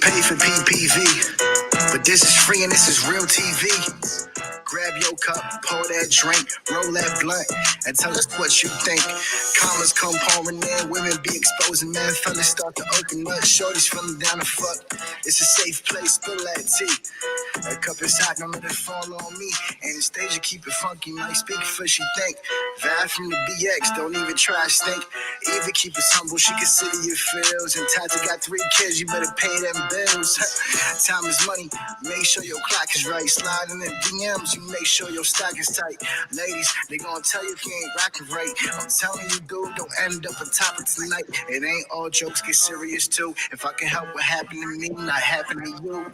pay for PPV, but this is free and this is real TV. Grab your cup, pour that drink, roll that blunt, and tell us what you think. Commas come pouring in, women be exposing, man. Fellas start to open up, shorties feeling down the fuck. It's a safe place, spill that tea. A cup is hot, don't let it fall on me. And the stage, you keep it funky, might speak for she think. Vibe from the BX, don't even try to stink. Even keep it humble, she consider your feels. And Tati got 3 kids, you better pay them bills. Time is money, make sure your clock is right. Slide in the DMs, you make sure your stock is tight. Ladies, they gonna tell you if you ain't rocking right. I'm telling you, dude, don't end up a topic tonight. It ain't all jokes, get serious too. If I can help what happened to me, not happen to you,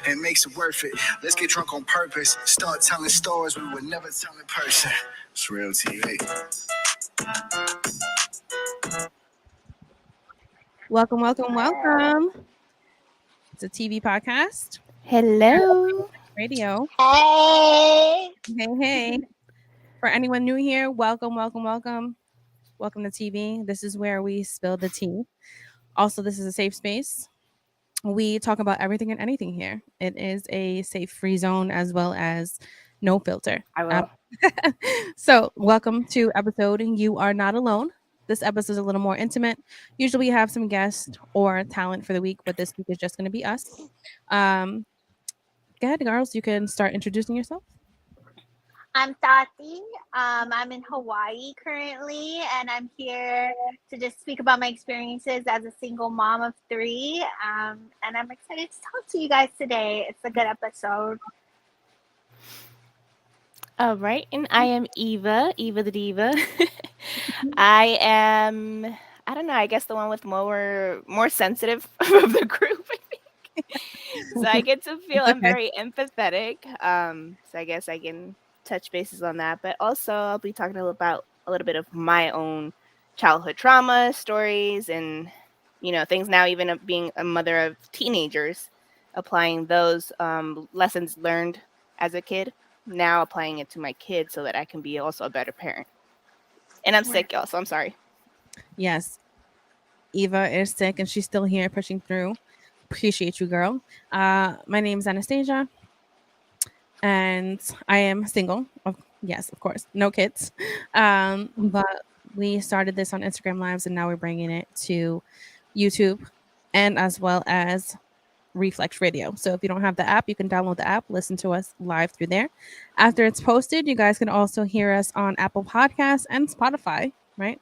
it makes it worth it. Let's get drunk on purpose. Start telling stories we would never tell in person. It's real TV. Welcome. It's a TV podcast, Hello. radio. Hey. Hey. For anyone new here, welcome. Welcome to TV. This is where we spill the tea. Also, this is a safe space. We talk about everything and anything here. It is a safe, free zone as well as no filter. I will. So, welcome to episode You Are Not Alone. This episode is a little more intimate. Usually, we have some guests or talent for the week, but this week is just going to be us. Go ahead, girls. You can start introducing yourself. I'm Tati. I'm in Hawaii currently, and I'm here to just speak about my experiences as a single mom of 3. And I'm excited to talk to you guys today. It's a good episode. All right. And I am Eva the Diva. I am, I don't know, I guess the one with more sensitive of the group, I think. So I get to feel I'm very empathetic. So I guess I can touch bases on that. But also I'll be talking about a little bit of my own childhood trauma stories and, things now, even of being a mother of teenagers, applying those lessons learned as a kid, now applying it to my kids so that I can be also a better parent. And I'm sick, y'all, so I'm sorry. Yes. Eva is sick and she's still here pushing through. Appreciate you, girl. My name is Anastasia and I am single. Yes, of course. No kids. But we started this on Instagram Lives and now we're bringing it to YouTube and as well as Reflex Radio. So if you don't have the app, you can download the app, listen to us live through there. After it's posted, you guys can also hear us on Apple Podcasts and Spotify, right?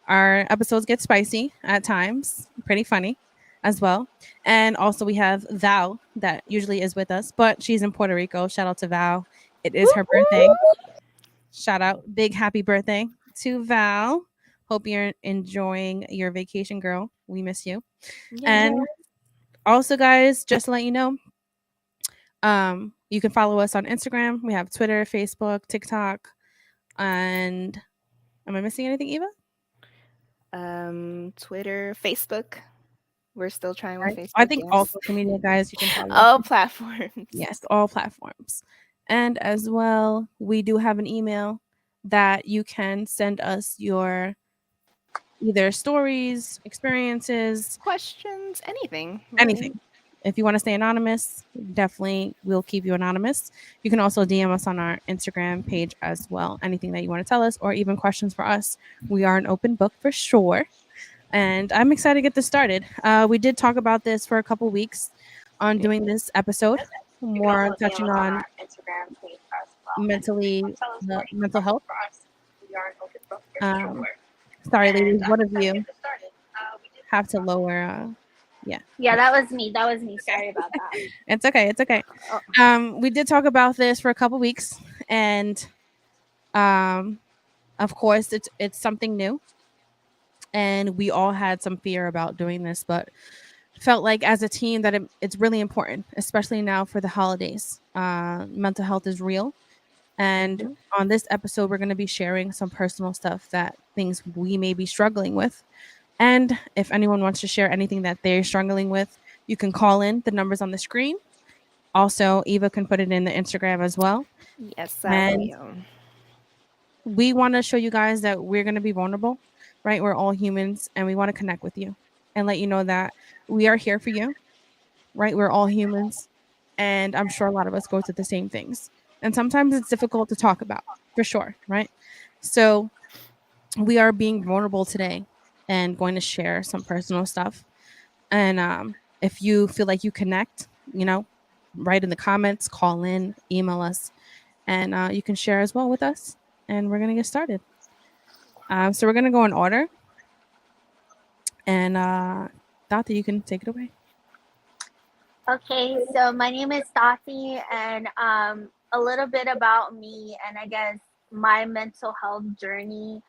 Our episodes get spicy at times, pretty funny as well. And also we have Val that usually is with us, but she's in Puerto Rico. Shout out to Val. It is her birthday. Shout out. Big happy birthday to Val. Hope you're enjoying your vacation, girl. We miss you. Yeah. And also, guys, just to let you know, you can follow us on Instagram. We have Twitter, Facebook, TikTok, and am I missing anything, Eva? Twitter, Facebook. We're still trying with Facebook. I think all social media, guys, you can follow. All platforms. Yes, all platforms. And as well, we do have an email that you can send us your either stories, experiences, questions, anything. Anything. If you want to stay anonymous, definitely we'll keep you anonymous. You can also DM us on our Instagram page as well. Anything that you want to tell us or even questions for us. We are an open book for sure. And I'm excited to get this started. We did talk about this for a couple weeks on doing this episode. More touching on mental health. Sorry, ladies, one of you have to lower. Yeah, that was me. Sorry about that. It's okay. We did talk about this for a couple weeks, and of course, it's something new, and we all had some fear about doing this, but felt like as a team that it's really important, especially now for the holidays. Mental health is real. And on this episode, we're going to be sharing some personal stuff, that things we may be struggling with. And if anyone wants to share anything that they're struggling with, you can call in. The number's on the screen. Also, Eva can put it in the Instagram as well. Yes, and we want to show you guys that we're going to be vulnerable, right? We're all humans and we want to connect with you and let you know that we are here for you. right? We're all humans. And I'm sure a lot of us go through the same things. And sometimes it's difficult to talk about, for sure, right? So we are being vulnerable today and going to share some personal stuff. And if you feel like you connect, write in the comments, call in, email us, and you can share as well with us. And we're going to get started. So we're going to go in order. And Dr. you can take it away. Okay, so my name is Tati, and a little bit about me, and I guess my mental health journey.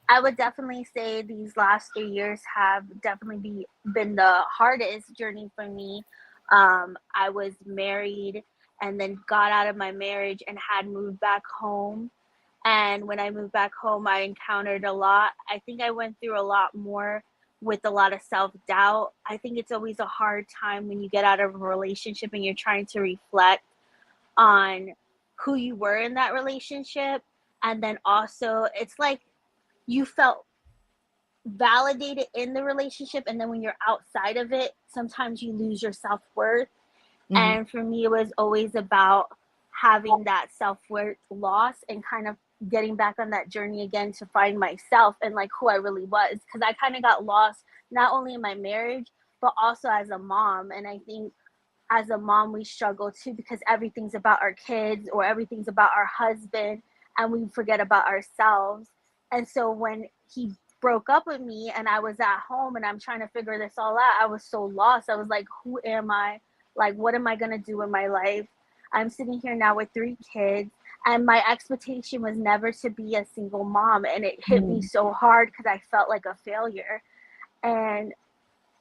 I would definitely say these last 3 years have definitely been the hardest journey for me. I was married and then got out of my marriage and had moved back home. And when I moved back home, I encountered a lot. I think I went through a lot more with a lot of self doubt. I think it's always a hard time when you get out of a relationship and you're trying to reflect on who you were in that relationship. And then also, it's like you felt validated in the relationship. And then when you're outside of it, sometimes you lose your self worth. Mm-hmm. And for me, it was always about having that self worth loss and kind of getting back on that journey again to find myself and like who I really was. Because I kind of got lost not only in my marriage, but also as a mom. And I think as a mom, we struggle too because everything's about our kids or everything's about our husband and we forget about ourselves. And so when he broke up with me and I was at home and I'm trying to figure this all out, I was so lost. I was like, who am I? Like, what am I going to do in my life? I'm sitting here now with 3 kids, and my expectation was never to be a single mom. And it hit me so hard because I felt like a failure. And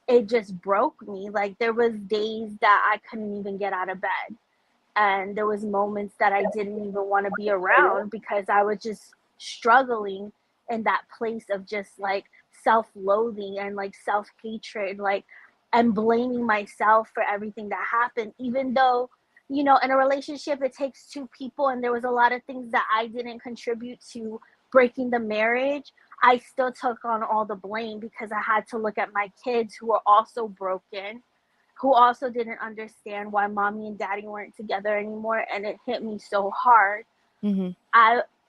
it just broke me. Like, there was days that I couldn't even get out of bed. And there was moments that I didn't even want to be around because I was just struggling in that place of just like self-loathing and like self-hatred, like, and blaming myself for everything that happened, even though, in a relationship it takes 2 people, and there was a lot of things that I didn't contribute to breaking the marriage. I still took on all the blame because I had to look at my kids who were also broken, who also didn't understand why mommy and daddy weren't together anymore, and it hit me so hard. Mm-hmm.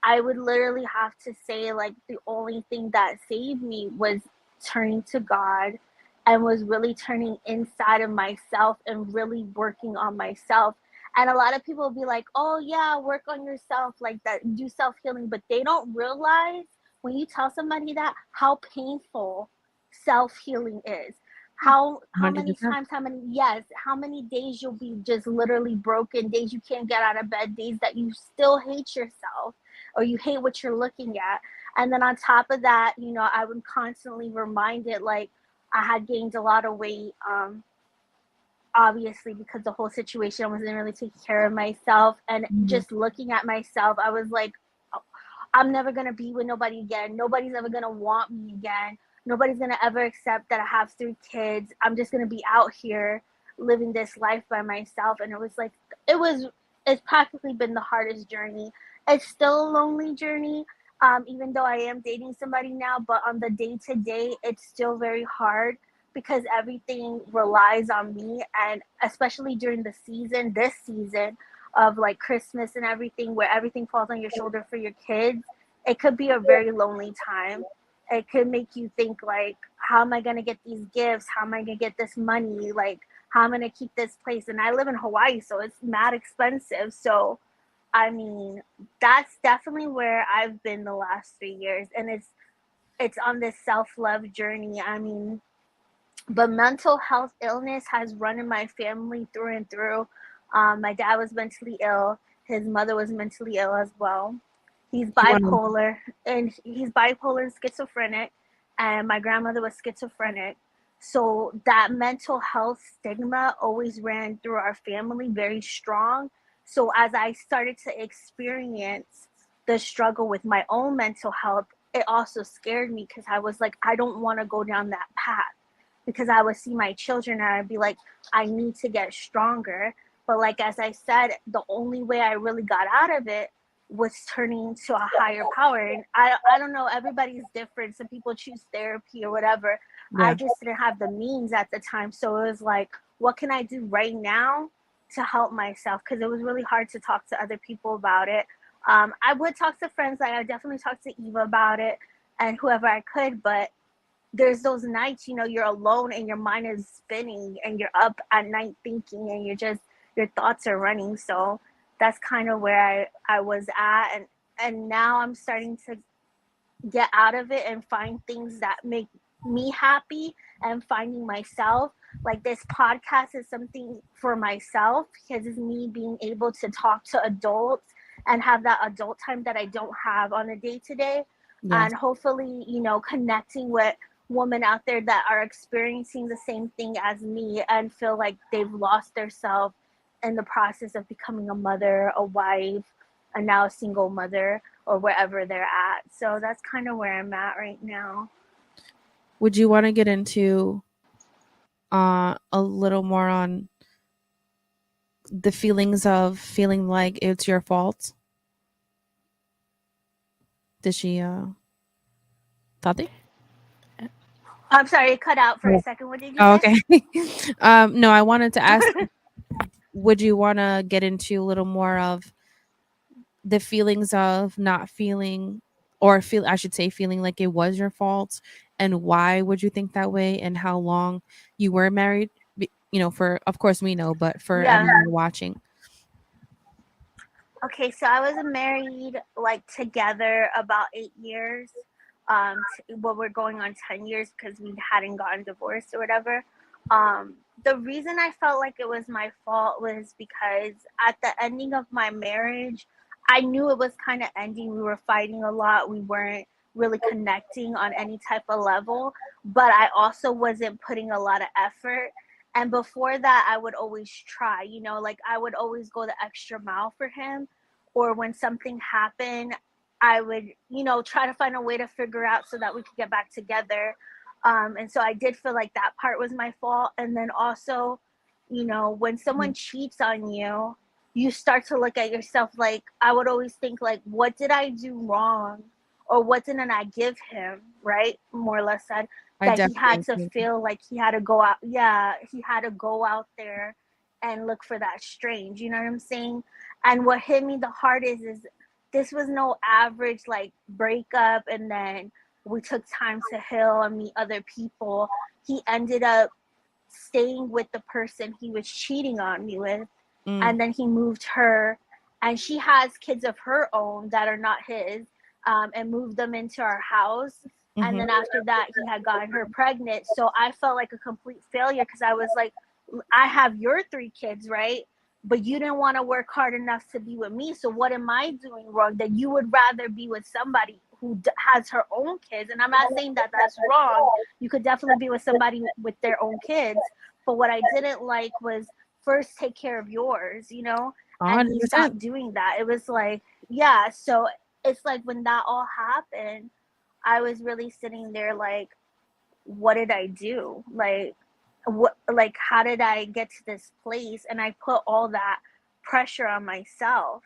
I would literally have to say, like, the only thing that saved me was turning to God and was really turning inside of myself and really working on myself. And a lot of people will be like, oh yeah, work on yourself, like that, do self-healing, but they don't realize when you tell somebody that how painful self-healing is. How many 100%. times, how many days you'll be just literally broken, days you can't get out of bed, days that you still hate yourself or you hate what you're looking at. And then on top of that, I would constantly remind it, like, I had gained a lot of weight, obviously because the whole situation, I wasn't really taking care of myself. And just looking at myself, I was like, oh, I'm never going to be with nobody again. Nobody's ever going to want me again. Nobody's going to ever accept that I have 3 kids. I'm just going to be out here living this life by myself. And it was like, it's practically been the hardest journey. It's still a lonely journey, even though I am dating somebody now, but on the day to day, it's still very hard because everything relies on me. And especially during this season of like Christmas and everything, where everything falls on your shoulder for your kids, it could be a very lonely time. It could make you think like, how am I going to get these gifts? How am I going to get this money? Like, how am I going to keep this place? And I live in Hawaii, so it's mad expensive. So, I mean, that's definitely where I've been the last 3 years. And it's on this self-love journey. I mean, but mental health illness has run in my family through and through. My dad was mentally ill. His mother was mentally ill as well. He's bipolar, and schizophrenic, and my grandmother was schizophrenic. So that mental health stigma always ran through our family very strong. So as I started to experience the struggle with my own mental health, it also scared me because I was like, I don't want to go down that path, because I would see my children and I'd be like, I need to get stronger. But like, as I said, the only way I really got out of it was turning to a higher power. And I don't know, everybody's different. Some people choose therapy or whatever. Yeah. I just didn't have the means at the time. So it was like, what can I do right now to help myself? Because it was really hard to talk to other people about it. I would talk to friends. Like I definitely talked to Eva about it and whoever I could, but there's those nights, you're alone and your mind is spinning and you're up at night thinking and your thoughts are running. So that's kind of where I was at, and now I'm starting to get out of it and find things that make me happy and finding myself. Like this podcast is something for myself because it's me being able to talk to adults and have that adult time that I don't have on a day to day. Yes. And hopefully, connecting with women out there that are experiencing the same thing as me and feel like they've lost their self in the process of becoming a mother, a wife, and now a single mother or wherever they're at. So that's kind of where I'm at right now. Would you want to get into a little more on the feelings of feeling like it's your fault? Did she Tati? I'm sorry, it cut out for a Oh, second. What did you oh, say? okay. No, I wanted to ask, would you want to get into a little more of the feelings of not feeling, or feel, I should say, feeling like it was your fault, and why would you think that way, and how long you were married? For, of course we know, but for Yeah. everyone watching. Okay, so I was married like together about 8 years. Well, we're going on 10 years because we hadn't gotten divorced or whatever. The reason I felt like it was my fault was because at the ending of my marriage, I knew it was kind of ending. We were fighting a lot. We weren't really connecting on any type of level, but I also wasn't putting a lot of effort. And before that, I would always try, like I would always go the extra mile for him. Or when something happened, I would, try to find a way to figure out so that we could get back together. And so I did feel like that part was my fault. And then also, when someone cheats on you, you start to look at yourself like, I would always think like, what did I do wrong? Or what didn't I give him, right? More or less said I that he definitely had to agree. feel like he had to go out. Yeah, he had to go out there and look for that strange. You know what I'm saying? And what hit me the hardest is this was no average like breakup and then we took time to heal and meet other people. He ended up staying with the person he was cheating on me with, Mm, and then he moved her, and she has kids of her own that are not his, and moved them into our house. And mhm. then after that, he had gotten her pregnant. So I felt like a complete failure because I was like, I have your 3 kids, right? But you didn't want to work hard enough to be with me. So what am I doing wrong that you would rather be with somebody who has her own kids? And I'm not saying that that's wrong. You could definitely be with somebody with their own kids. But what I didn't like was first take care of yours, and he 100%. stopped doing that. It was like, yeah. So it's like when that all happened, I was really sitting there like, what did I do? Like how did I get to this place? And I put all that pressure on myself.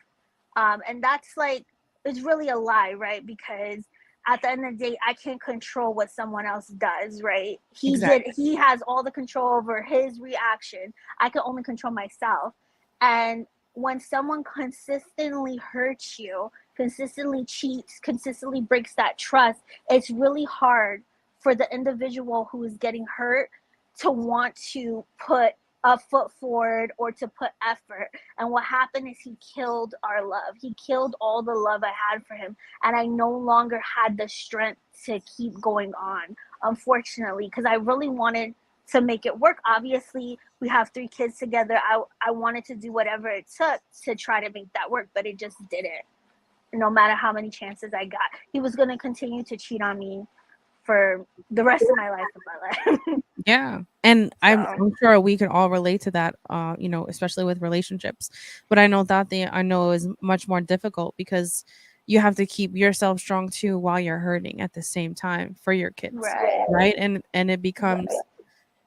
And that's like, it's really a lie, right? Because at the end of the day, I can't control what someone else does, right? Exactly. He has all the control over his reaction. I can only control myself. And when someone consistently hurts you, consistently cheats, consistently breaks that trust, it's really hard for the individual who is getting hurt to want to put a foot forward or to put effort. And what happened is he killed our love. He killed all the love I had for him. And I no longer had the strength to keep going on, unfortunately, because I really wanted to make it work. Obviously, we have 3 kids together. I wanted to do whatever it took to try to make that work, but it just didn't. No matter how many chances I got, he was going to continue to cheat on me for the rest of my life if I let him. Yeah. And I'm So, I'm sure we can all relate to that, especially with relationships. But I know that I know is much more difficult because you have to keep yourself strong too while you're hurting at the same time for your kids. right, Right. And it becomes right,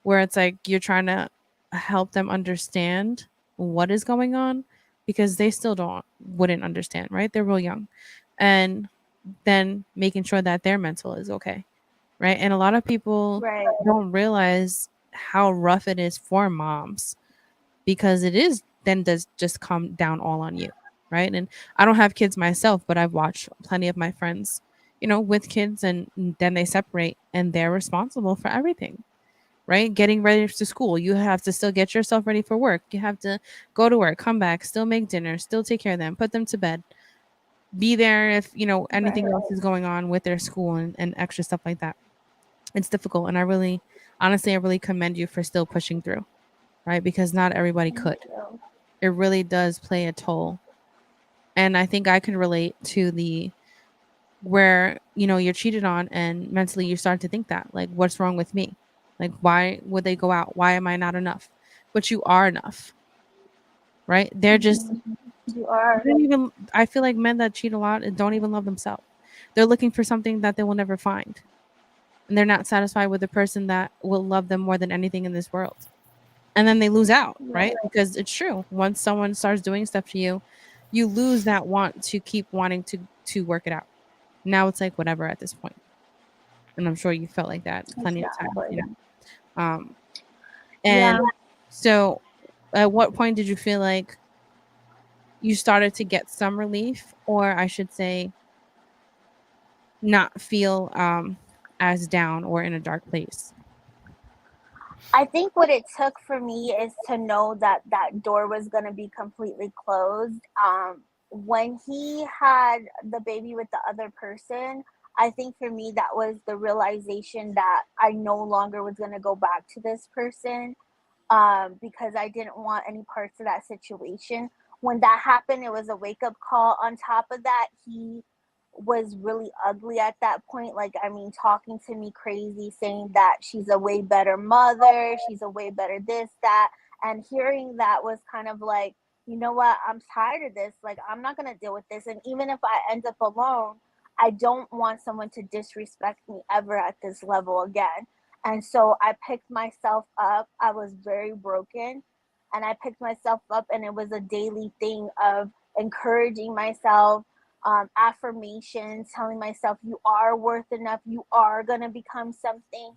where it's like you're trying to help them understand what is going on because they still wouldn't understand, right? They're real young. And then making sure that their mental is okay, right? And a lot of people right. don't realize how rough it is for moms, because it is then does just come down all on you, right? And I don't have kids myself, but I've watched plenty of my friends, with kids, and then they separate and they're responsible for everything, right? Getting ready to school, you have to still get yourself ready for work. You have to go to work, come back, still make dinner, still take care of them, put them to bed, be there if anything Right. else is going on with their school, and extra stuff like that. It's difficult, and I really, honestly, I really commend you for still pushing through, right? Because not everybody Thank could. you. It really does play a toll. And I think I can relate to the where you're cheated on, and mentally you start to think that, like, what's wrong with me? Like, why would they go out? Why am I not enough? But you are enough, right? They're just, You are. they don't even, I feel like men that cheat a lot don't even love themselves. They're looking for something that they will never find, and they're not satisfied with the person that will love them more than anything in this world. And then they lose out, Right. right? Because it's true. Once someone starts doing stuff to you, you lose that want to keep wanting to work it out. Now it's like whatever at this point. And I'm sure you felt like that plenty of times, Exactly. Um and Yeah. so at what point did you feel like you started to get some relief, or I should say not feel as down or in a dark place? I think what it took for me is to know that that door was going to be completely closed. When he had the baby with the other person, I think for me that was the realization that I no longer was going to go back to this person, because I didn't want any parts of that situation. When that happened, it was a wake up call. On top of that, he was really ugly at that point. Like, I mean, talking to me crazy, saying that she's a way better mother, she's a way better this, that. And hearing that was kind of like, you know what, I'm tired of this. Like, I'm not going to deal with this. And even if I end up alone, I don't want someone to disrespect me ever at this level again. And so I picked myself up. I was very broken. And I picked myself up, and it was a daily thing of encouraging myself, affirmations, telling myself, you are worth enough, you are going to become something.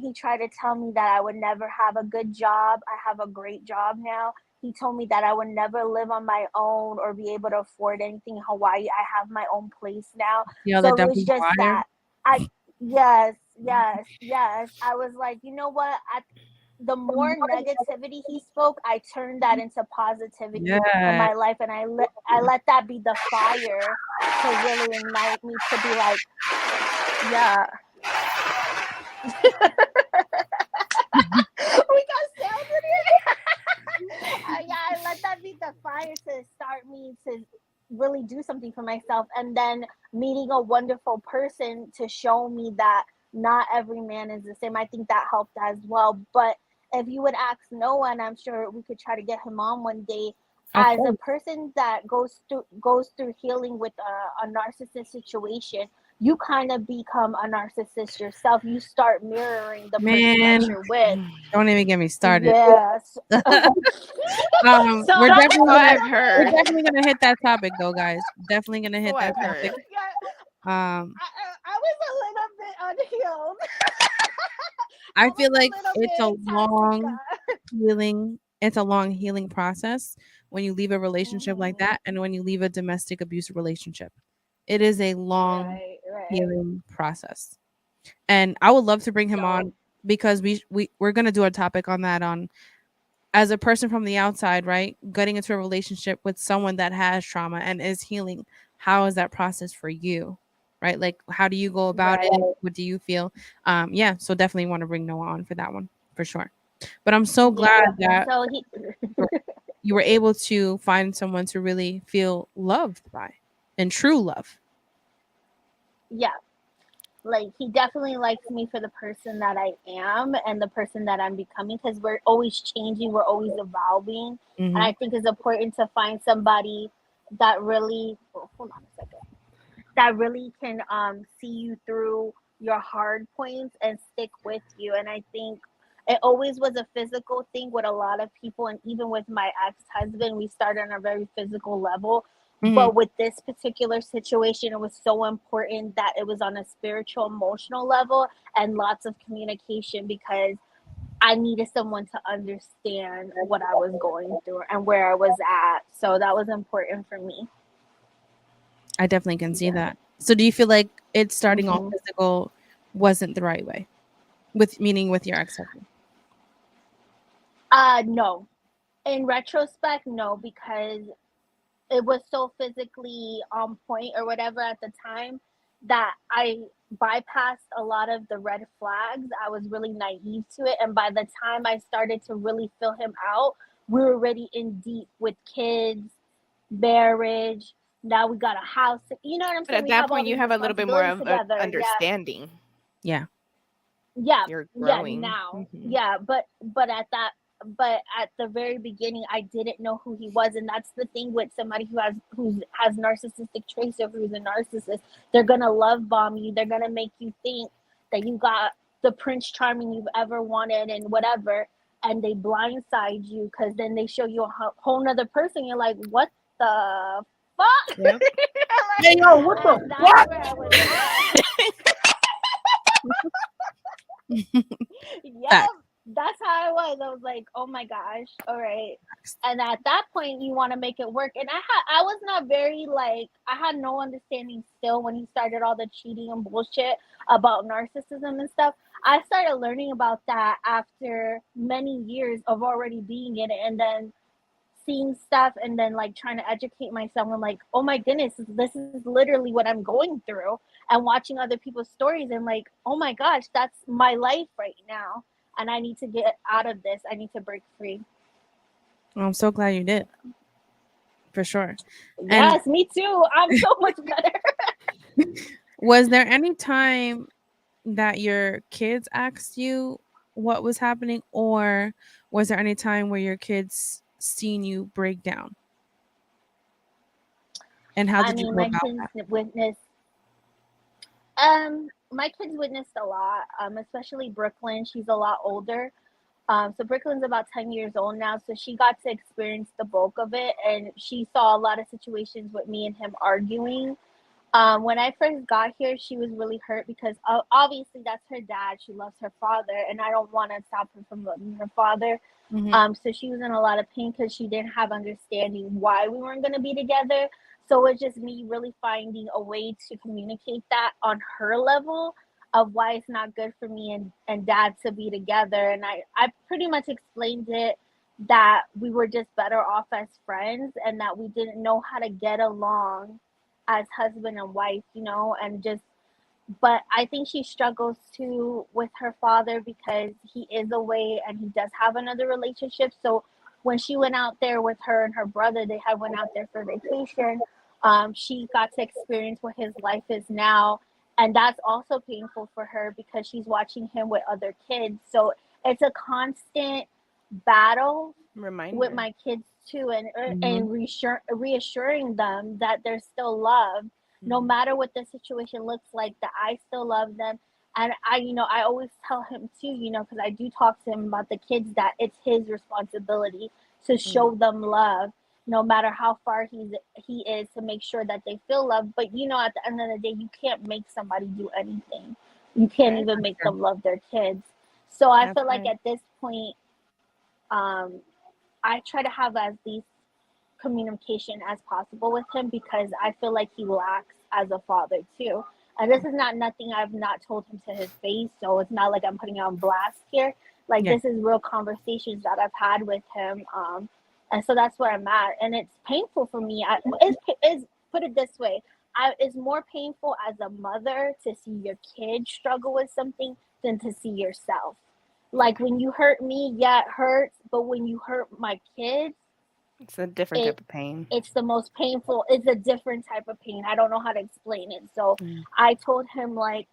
He tried to tell me that I would never have a good job. I have a great job now. He told me that I would never live on my own or be able to afford anything in Hawaii. I have my own place now. The other So it was devil's just liar. that I, yes, yes, yes. I was like, you know what? The more negativity he spoke, I turned that into positivity in Yeah. my life, and I let that be the fire to really ignite me to be like, yeah. We got sound in here. Yeah, I let that be the fire to start me to really do something for myself, and then meeting a wonderful person to show me that not every man is the same. I think that helped as well. But if you would ask Noah, and I'm sure we could try to get him on one day, Of as a course. person that goes through healing with a narcissist situation, you kind of become a narcissist yourself. You start mirroring the person that Man, you're with. don't even get me started. Yes. So We're So definitely gonna I've heard. hit that topic though, guys. Definitely gonna hit So that I've topic. heard. yeah, Um, I was a little bit unhealed. I I was feel a like little it's a bit long toxic. healing. It's a long healing process when you leave a relationship like Mhm. that, and when you leave a domestic abuse relationship. It is a long Right, right. healing process, and I would love to bring him So on because we're gonna do a topic on that, on as a person from the outside, right? Getting into a relationship with someone that has trauma and is healing. How is that process for you? Right? Like, how do you go about right. it? What do you feel? Yeah, so definitely want to bring Noah on for that one for sure. But I'm so glad Yeah. that So he you were able to find someone to really feel loved by, and true love. yeah, like he definitely likes me for the person that I am and the person that I'm becoming, because we're always changing, we're always evolving. And Hmm. I think it's important to find somebody that really, oh, hold on a second, that really can see you through your hard points and stick with you. And I think it always was a physical thing with a lot of people, and even with my ex-husband, we started on a very physical level. Hmm. But with this particular situation, it was so important that it was on a spiritual, emotional level, and lots of communication, because I needed someone to understand what I was going through and where I was at. So that was important for me. I definitely can see Yeah. that. So do you feel like it starting off Mhm. physical wasn't the right way? Meaning with your ex-husband? No. In retrospect, no, because it was so physically on point or whatever at the time that I bypassed a lot of the red flags. I was really naive to it. And by the time I started to really fill him out, we were already in deep with kids, marriage. Now we got a house. You know what I'm But saying? at We that have all point, you these have a little bit more responsibilities of a together. Yeah. understanding. Yeah. Yeah, You're yeah, growing. now. Mhm. Yeah, but at the very beginning I didn't know who he was, and that's the thing with somebody who has narcissistic traits or who's a narcissist. They're gonna love bomb you. They're gonna make you think that you got the prince charming you've ever wanted and whatever, and they blindside you because then they show you a whole nother person. You're like, what the fuck? Yep. Hey, yo, what the And that's fuck? where I was at. Yep, Fact. that's how I was. I was like, oh my gosh, all right. And at that point, you want to make it work. And I was not very like, I had no understanding still when he started all the cheating and bullshit about narcissism and stuff. I started learning about that after many years of already being in it, and then seeing stuff, and then like trying to educate myself. I'm like, oh my goodness, this is literally what I'm going through, and watching other people's stories, and like, oh my gosh, that's my life right now, and I need to get out of this. I need to break free. Well, I'm so glad you did. For sure. And Yes, me too. I'm so much better. was there any time that your kids asked you what was happening, or was there any time where your kids seen you break down? And how I did you mean, go about that? my kids witnessed a lot, especially Brooklyn. She's a lot older. So Brooklyn's about 10 years old now, so she got to experience the bulk of it, and she saw a lot of situations with me and him arguing. When I first got here, she was really hurt because obviously that's her dad. She loves her father, and I don't want to stop her from loving her father. So she was in a lot of pain because she didn't have understanding why we weren't going to be together. So it's just me really finding a way to communicate that on her level of why it's not good for me and dad to be together. And I pretty much explained it that we were just better off as friends and that we didn't know how to get along as husband and wife, and just, but I think she struggles too with her father because he is away and he does have another relationship. So when she went out there with her and her brother, they had went out there for vacation. She got to experience what his life is now, and that's also painful for her because she's watching him with other kids. So it's a constant battle with Reminder. my kids too, and Mhm. reassuring them that they're still loved no Mhm. matter what the situation looks like, that I still love them. And I always tell him too, because I do talk to him about the kids, that it's his responsibility to show them love, no matter how far he is, to make sure that they feel loved. But at the end of the day, you can't make somebody do anything. You can't Right. even make Sure. them love their kids. So I That's feel like right. at this point, um, I try to have as least communication as possible with him because I feel like he lacks as a father too. And this is not nothing I've not told him to his face, so it's not like I'm putting it on blast here. Like Yeah. this is real conversations that I've had with him, and so that's where I'm at, and it's painful for me. Is put it this way, it's more painful as a mother to see your kid struggle with something than to see yourself. Like when you hurt me, yeah, it hurts, but when you hurt my kids, It's a different it type of pain. it's the most painful. It's a different type of pain. I don't know how to explain it. So Mm. I told him, like,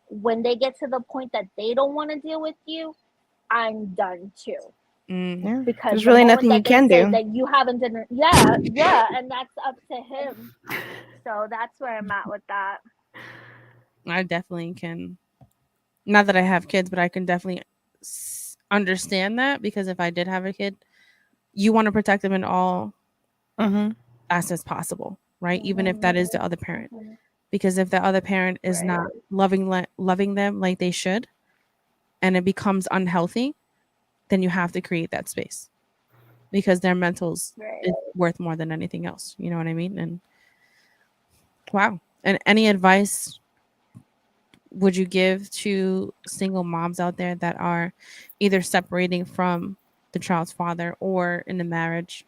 when they get to the point that they don't want to deal with you, I'm done too. Mm. Yeah. Because There's the really moment nothing you that they can say do. that you haven't done it, yeah, and that's up to him. So that's where I'm at with that. I definitely can. Not that I have kids, but I can definitely understand that, because if I did have a kid, you want to protect them in all Mm-hmm. aspects possible, right? Even if Mm-hmm. that is the other parent. Mm-hmm. Because if the other parent is Right. not loving them like they should, and it becomes unhealthy, then you have to create that space because their mentals Right. is worth more than anything else. You know what I mean? And wow. And any advice would you give to single moms out there that are either separating from the child's father or in a marriage?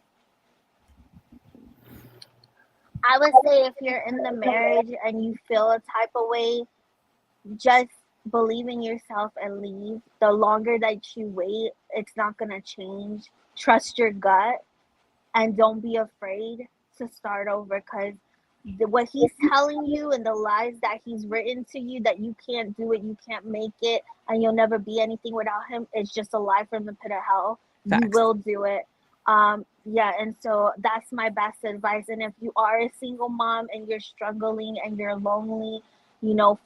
I would say if you're in the marriage and you feel a type of way, just believe in yourself and leave. The longer that you wait, it's not going to change. Trust your gut and don't be afraid to start over, because what he's telling you and the lies that he's written to you that you can't do it, you can't make it, and you'll never be anything without him is just a lie from the pit of hell. You Facts. will do it. Yeah, and so that's my best advice. And if you are a single mom and you're struggling and you're lonely,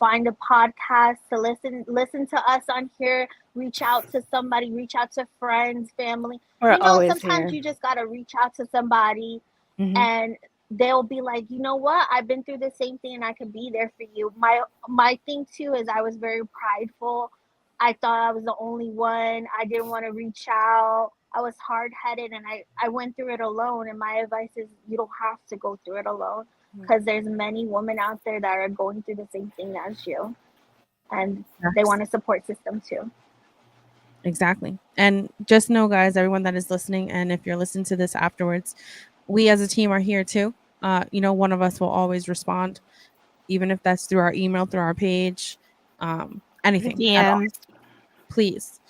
find a podcast to listen to us on here, reach out to somebody, reach out to friends, family. We're always Sometimes here. you just got to reach out to somebody Mm-hmm. and they'll be like, you know what, I've been through the same thing and I can be there for you. My thing too is I was very prideful. I thought I was the only one. I didn't want to reach out. I was hard-headed and I went through it alone. And my advice is you don't have to go through it alone, because there's many women out there that are going through the same thing as you, and they want a support system too. Exactly. And just know, guys, everyone that is listening, and if you're listening to this afterwards, we as a team are here too. One of us will always respond, even if that's through our email, through our page, anything at all. DMs. Please,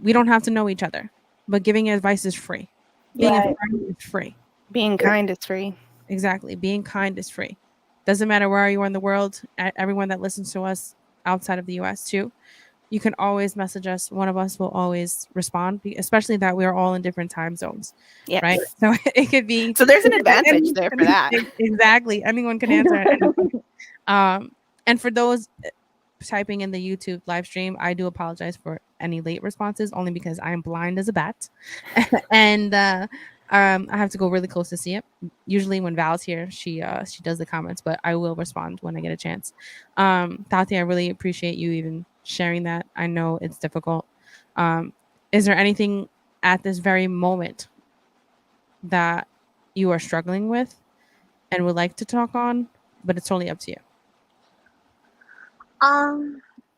we don't have to know each other, but giving advice is free. Being a Right. friend is free. Being kind is free. Exactly. Being kind is free. Doesn't matter where you are in the world. Everyone that listens to us outside of the US too, you can always message us. One of us will always respond, especially that we are all in different time zones. Yes. Right. So it could be. So there's an advantage there for that. Exactly. Anyone can answer at any point. And for those typing in the YouTube live stream, I do apologize for any late responses, only because I am blind as a bat. And I have to go really close to see it. Usually when Val's here, she does the comments, but I will respond when I get a chance. Tati, I really appreciate you even sharing that. I know it's difficult. Is there anything at this very moment that you are struggling with and would like to talk on, but it's totally up to you?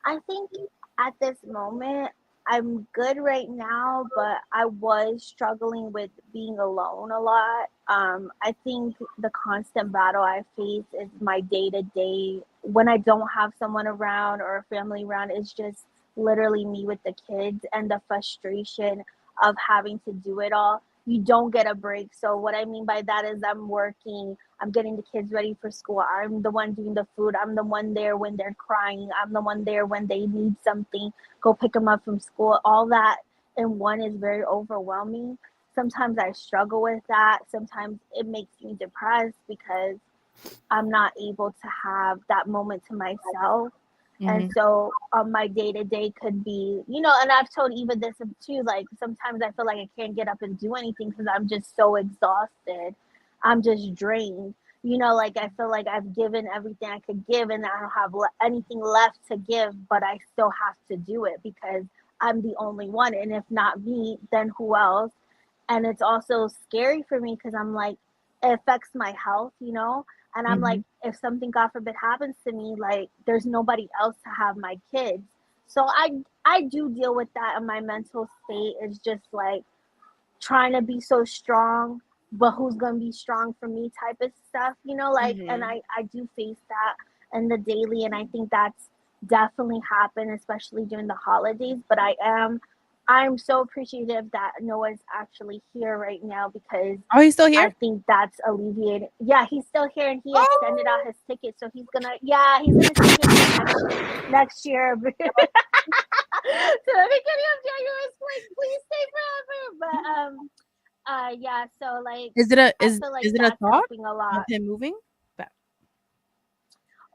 I think at this moment I'm good right now, but I was struggling with being alone a lot. I think the constant battle I face is my day to day when I don't have someone around or a family around. It's just literally me with the kids and the frustration of having to do it all. You don't get a break. So what I mean by that is I'm working, I'm getting the kids ready for school. I'm the one doing the food. I'm the one there when they're crying. I'm the one there when they need something. Go pick them up from school. All that in one is very overwhelming. Sometimes I struggle with that. Sometimes it makes me depressed because I'm not able to have that moment to myself. And so my day to day could be, and I've told Eva this too, like sometimes I feel like I can't get up and do anything because I'm just so exhausted. I'm just drained. Like I feel like I've given everything I could give and I don't have anything left to give, but I still have to do it because I'm the only one. And if not me, then who else? And it's also scary for me because I'm like, it affects my health, and I'm like, if something, God forbid, happens to me, like there's nobody else to have my kids. So I do deal with that, and my mental state is just like trying to be so strong, but who's gonna be strong for me type of stuff, like, and I do face that in the daily, and I think that's definitely happened, especially during the holidays. But I'm so appreciative that Noah's actually here right now because he's still here? I think that's alleviated. Yeah, he's still here and he extended out his ticket. So he's gonna stay here next year. To the beginning of January, it's like, please stay forever. But yeah, so like Is it a I feel like is it a that's thought helping a of lot. him moving?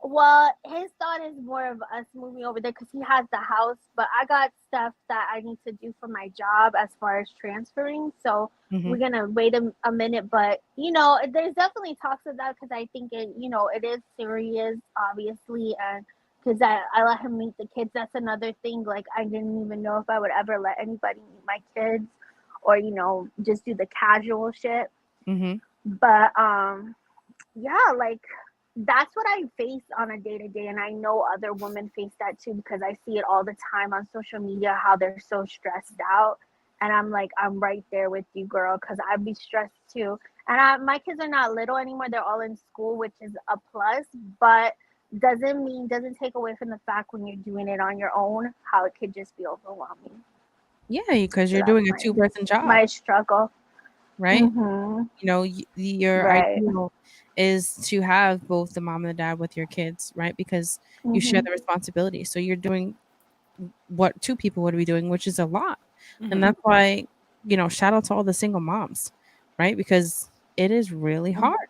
Well, his thought is more of us moving over there because he has the house, but I got stuff that I need to do for my job as far as transferring. So we're gonna wait a minute, but there's definitely talks of that because I think it is serious, obviously, and because I let him meet the kids. That's another thing. Like, I didn't even know if I would ever let anybody meet my kids, or just do the casual shit. Mm-hmm. But yeah, like, that's what I face on a day to day, and I know other women face that too, because I see it all the time on social media, how they're so stressed out, and I'm like, I'm right there with you, girl, because I'd be stressed too. And my kids are not little anymore; they're all in school, which is a plus, but doesn't take away from the fact when you're doing it on your own, how it could just be overwhelming. Yeah, because So you're that's doing a 2-person job, my struggle. right? Mm-hmm. Your Right. ideal is to have both the mom and the dad with your kids, right? Because you share Mm-hmm. the responsibility. So you're doing what 2 people would be doing, which is a lot. And Mhm. that's why, shout out to all the single moms, right? Because it is really hard.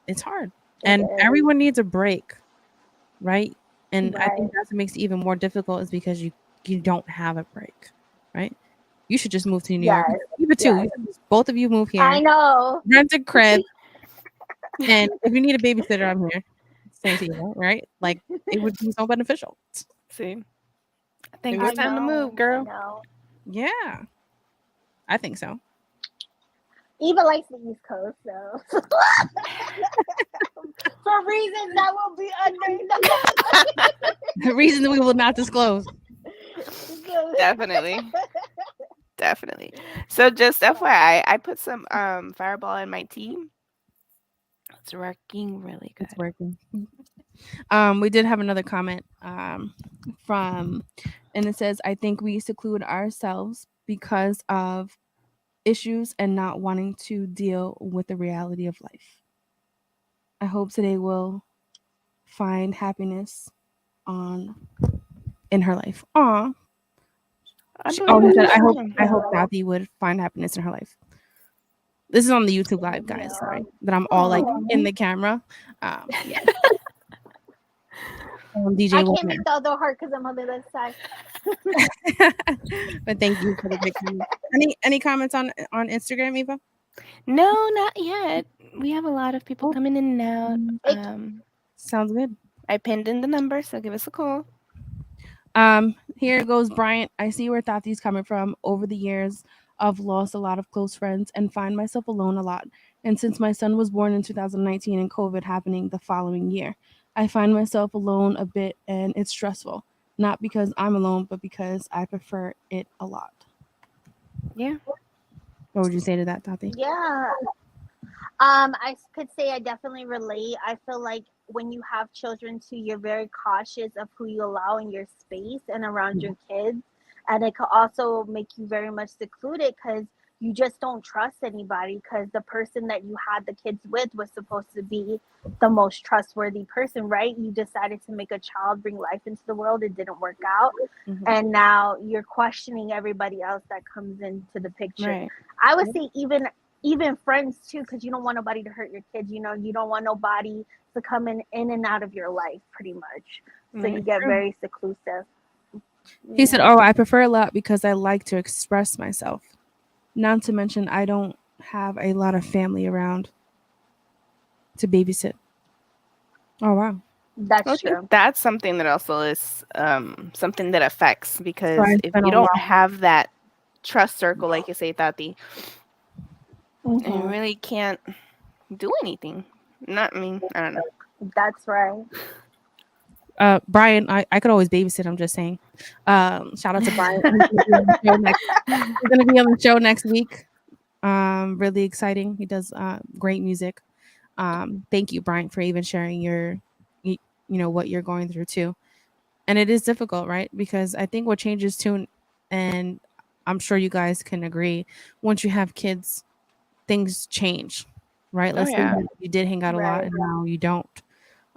It's hard. It And is. everyone needs a break, right? And I Right. think that's what makes it even more difficult is because you don't have a break, right? You should just move to New York. Yes. You too. Yes. Both of you move I here, know. rent a crib, and if you need a babysitter, I'm here. Same to you, right? Like it would be so beneficial. See, I think It it's I would. time to move, know. I girl. know. Yeah, I think so. Eva likes the East Coast, so for reasons that will be unknown. The reason that we will not disclose. Definitely. Definitely. So just FYI, I put some Fireball in my tea. It's working really It's good. working. We did have another comment from, and it says, I think we seclude ourselves because of issues and not wanting to deal with the reality of life. I hope today will find happiness on in her life. Aw. I Oh, believe he that said, too. I hope Kathy would find happiness in her life. This is on the YouTube live, guys. Sorry that I'm all like in the camera. Yeah. DJ I was can't make the other heart because I'm on the other side. But thank you for the big comment. Any comments on Instagram, Eva? No, not yet. We have a lot of people coming in and out. Sounds good. I pinned in the number, so give us a call. Here goes Bryant. I see where Tati's coming from. Over the years, I've lost a lot of close friends and find myself alone a lot. And since my son was born in 2019 and COVID happening the following year, I find myself alone a bit and it's stressful. Not because I'm alone, but because I prefer it a lot. Yeah. What would you say to that, Tati? Yeah. I could say I definitely relate. I feel like when you have children too, you're very cautious of who you allow in your space and around your kids. And it could also make you very much secluded because you just don't trust anybody because the person that you had the kids with was supposed to be the most trustworthy person, right? You decided to make a child bring life into the world. It didn't work out. Mhm. And now you're questioning everybody else that comes into the picture. Right. I would say even friends too, because you don't want nobody to hurt your kids. You don't want nobody to come in and out of your life, pretty much. So you get very seclusive. He said, "Oh, I prefer a lot because I like to express myself. Not to mention, I don't have a lot of family around to babysit." Oh wow! That's I think true. that's something that also is something that affects So because I if spent you a don't lot. have that trust circle, like you say, Tati, you Hmm. really can't do anything. Not, I don't know. That's right. Brian, I could always babysit. I'm just saying. Shout out to Brian. He's gonna be on the show next week. Really exciting. He does great music. Thank you, Brian, for even sharing what you're going through too. And it is difficult, right? Because I think what changes too, and I'm sure you guys can agree, once you have kids, things change, right? Oh Let's say yeah. you did hang out a lot Right. and now you don't.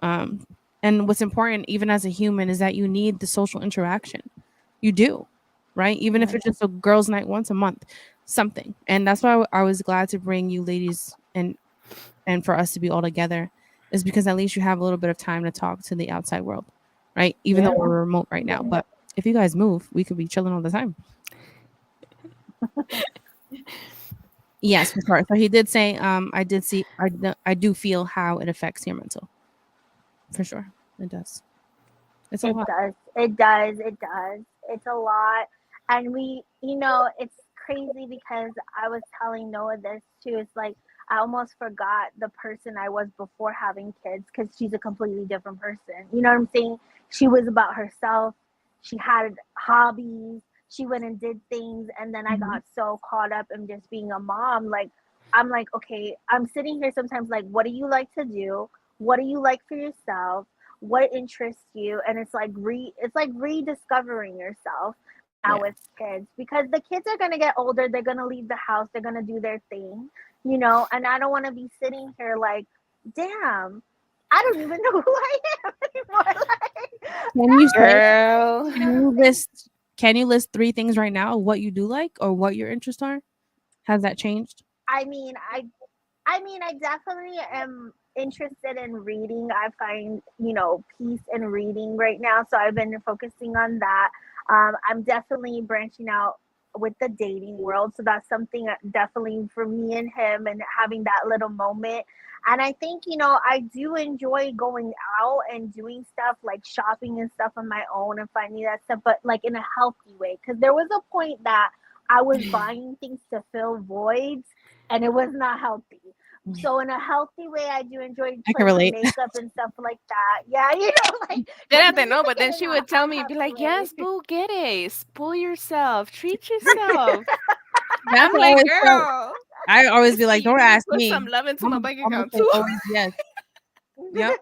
Um, and what's important, even as a human, is that you need the social interaction. You do, right? Even if it's just a girls' night once a month, something. And that's why I was glad to bring you ladies and for us to be all together, is because at least you have a little bit of time to talk to the outside world, right? Even though we're remote right now, but if you guys move, we could be chilling all the time. Yes, for sure. So he did say, I do feel how it affects your mental. For sure, it does. It's a It lot. does. It does. It does. It's a lot. And it's crazy because I was telling Noah this too. It's like I almost forgot the person I was before having kids because she's a completely different person. You know what I'm saying? She was about herself. She had hobbies. She went and did things. And then I Mhm. got so caught up in just being a mom. Like, I'm like, okay, I'm sitting here sometimes like, what do you like to do? What do you like for yourself? What interests you? And it's like rediscovering yourself now Yeah. with kids because the kids are going to get older, they're going to leave the house, they're going to do their thing, and I don't want to be sitting here like, damn, I don't even know who I am anymore. Like, Can you say? Girl. Can you list? Can you list 3 things right now of what you do like or what your interests are? Has that changed? I mean, I definitely am interested in reading. I find, peace in reading right now. So I've been focusing on that. I'm definitely branching out with the dating world. So that's something definitely for me and him and having that little moment. And I think, I do enjoy going out and doing stuff like shopping and stuff on my own and finding that stuff, but like in a healthy way. Because there was a point that I was buying things to fill voids and it was not healthy. So in a healthy way, I do enjoy I can putting on relate. makeup and stuff like that. Yeah, like, Then but I let didn't me know, take but it then in she a would tell me, be unhealthy like, way. yes, boo, get it. Spoil yourself. Treat yourself. That's I'm what I like, always tell. girl, I always be listen, like, you don't need to ask put some me. love into my bank I'm gonna account say too. always yes. Yep.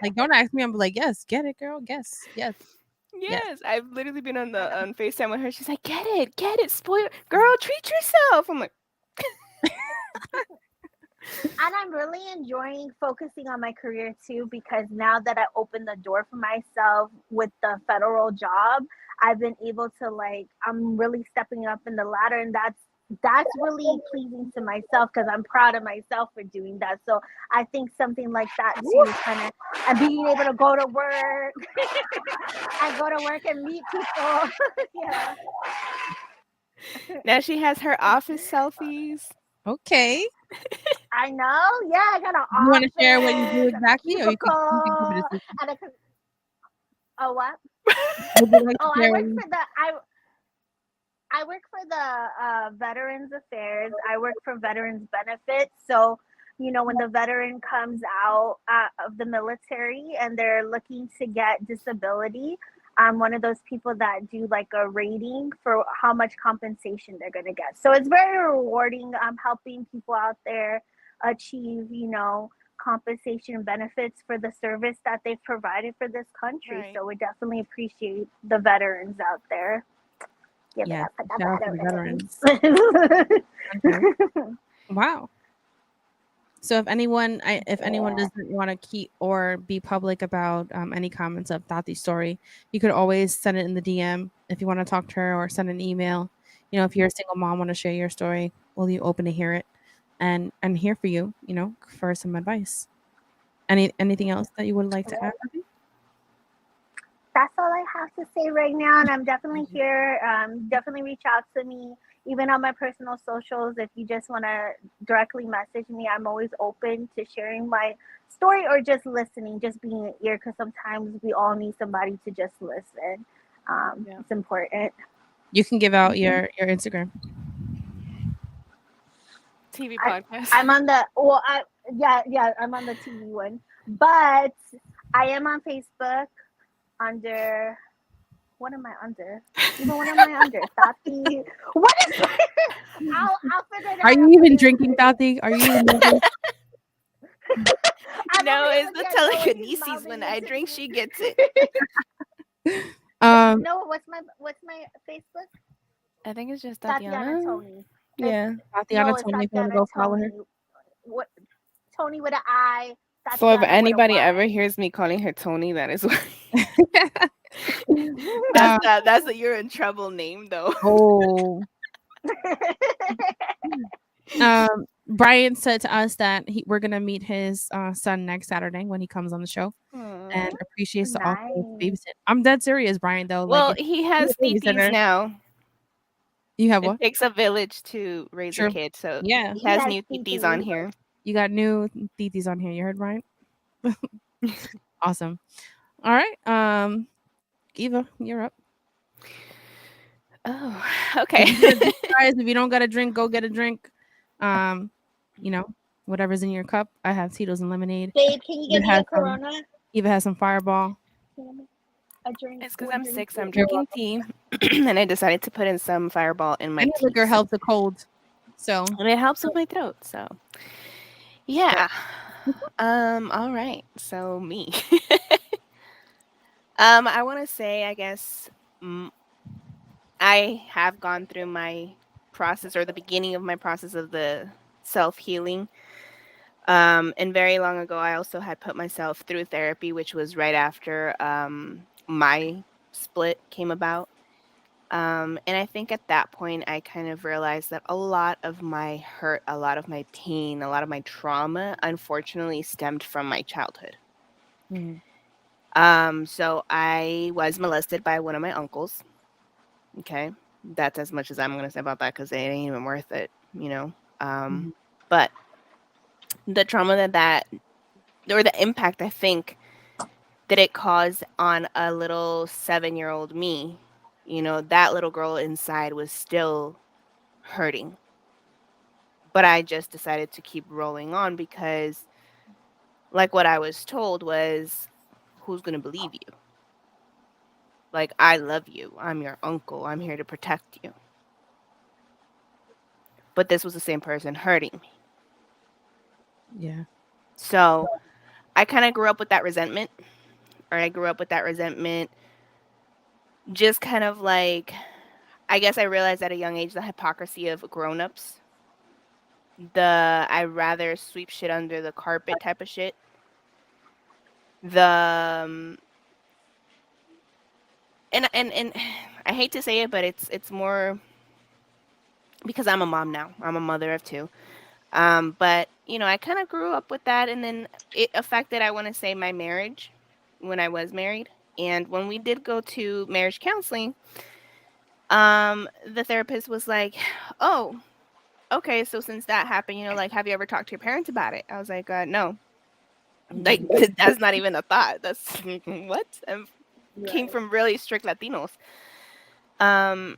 Like, don't ask me. I'm like, yes, get it, girl. Yes, yes, yes. Yes, I've literally been on FaceTime with her. She's like, get it, spoil, girl, treat yourself. I'm like, And I'm really enjoying focusing on my career too because now that I opened the door for myself with the federal job, I've been able to I'm really stepping up in the ladder and that's really pleasing to myself because I'm proud of myself for doing that. So I think something like that too kind of and being able to go to work and go to work and meet people. Yeah. now she has her office selfies. Okay. I know. Yeah, I got an You want to share what you do office and a exactly, or you can keep it a cubicle secret? and a oh what? Would you like to Oh, share what you? I work for the Veterans Affairs. I work for Veterans Benefits. So, when the veteran comes out of the military and they're looking to get disability, I'm one of those people that do like a rating for how much compensation they're going to get. So it's very rewarding. I'm helping people out there achieve, compensation benefits for the service that they've provided for this country. Right. So we definitely appreciate the veterans out there. Give it Yes. up for Shout out to the veterans. the Okay. veterans. Wow. So if anyone Yeah. doesn't want to keep or be public about any comments of Tati's story, you could always send it in the DM if you want to talk to her or send an email. If you're a single mom, want to share your story, will you open to hear it and here for you, for some advice. Anything else that you would like to add? That's all I have to say right now. And I'm definitely here. Definitely reach out to me, even on my personal socials. If you just want to directly message me, I'm always open to sharing my story or just listening, just being an ear, because sometimes we all need somebody to just listen. Yeah. It's important. You can give out Mhm. your Instagram. TV I, podcast. I'm on the, well, yeah, I'm on the TV one, but I am on Facebook under what am I under? What am I under? Tati. What is my I'll figure it Are out. you I'll put even it in drinking, the Tati? Are you even drinking? I'm over No, here it's looking the at Noah. He's telekinesis. When mouthing I it to drink, she gets me. it. Um, Noah, what's my Facebook? I think it's just Tatiana Tatiana. Tony. It's Yeah. Tatiana no, it's told me if you want to Tatiana go follow her. Tony. What Tony with an I, So if Tatiana with a anybody ever Y. hears me calling her Tony, that is why. um, That's a you're in trouble name though. oh, Brian said to us that we're gonna meet his son next Saturday when he comes on the show, Aw. and appreciates the offer of Nice. babysit. I'm dead serious, Brian. Though, like, Well, if he you has need a TTs babysitter, now. you have It what? takes a village to raise a True. kid, so Yeah, he He has has new TTs on CP. here. you got new titis on here. You heard, Brian? Awesome. All right. Eva, you're up. Oh, okay. If you get a drink, guys, if you don't got a drink, go get a drink. You know, whatever's in your cup. I have Tito's and lemonade. Babe, can you Eva get me has a Corona? Eva has some Fireball. A drink. It's because One I'm drink, sick, so I'm please. drinking tea, and I decided to put in some Fireball in my Any tea, liquor helps a cold. So and it helps with my throat. So, yeah. All right. So me. I want to say, I guess, mm, I have gone through my process or the beginning of my process of the self healing. And very long ago, I also had put myself through therapy, which was right after my split came about. And I think at that point, I kind of realized that a lot of my hurt, a lot of my pain, a lot of my trauma, unfortunately, stemmed from my childhood. Mhm. So I was molested by one of my uncles. Okay. That's as much as I'm going to say about that because it ain't even worth it, you know? Mhm. But the trauma or the impact, I think, that it caused on a little 7-year-old me, that little girl inside was still hurting. But I just decided to keep rolling on because, like, what I was told was, who's going to believe you? Like, I love you. I'm your uncle. I'm here to protect you. But this was the same person hurting me. Yeah. So I kind of grew up with that resentment, or I grew up with that resentment, just kind of like, I guess I realized at a young age the hypocrisy of grown-ups. I rather sweep shit under the carpet type of shit. The and I hate to say it, but it's more because I'm a mom now. I'm a mother of two. But I kind of grew up with that, and then it affected, I want to say, my marriage when I was married. And when we did go to marriage counseling, the therapist was like, "Oh, okay, so since that happened, like, have you ever talked to your parents about it?" I was like, "No." Like, Mhm. that's not even a thought. That's what? I came Right. from really strict Latinos. Um,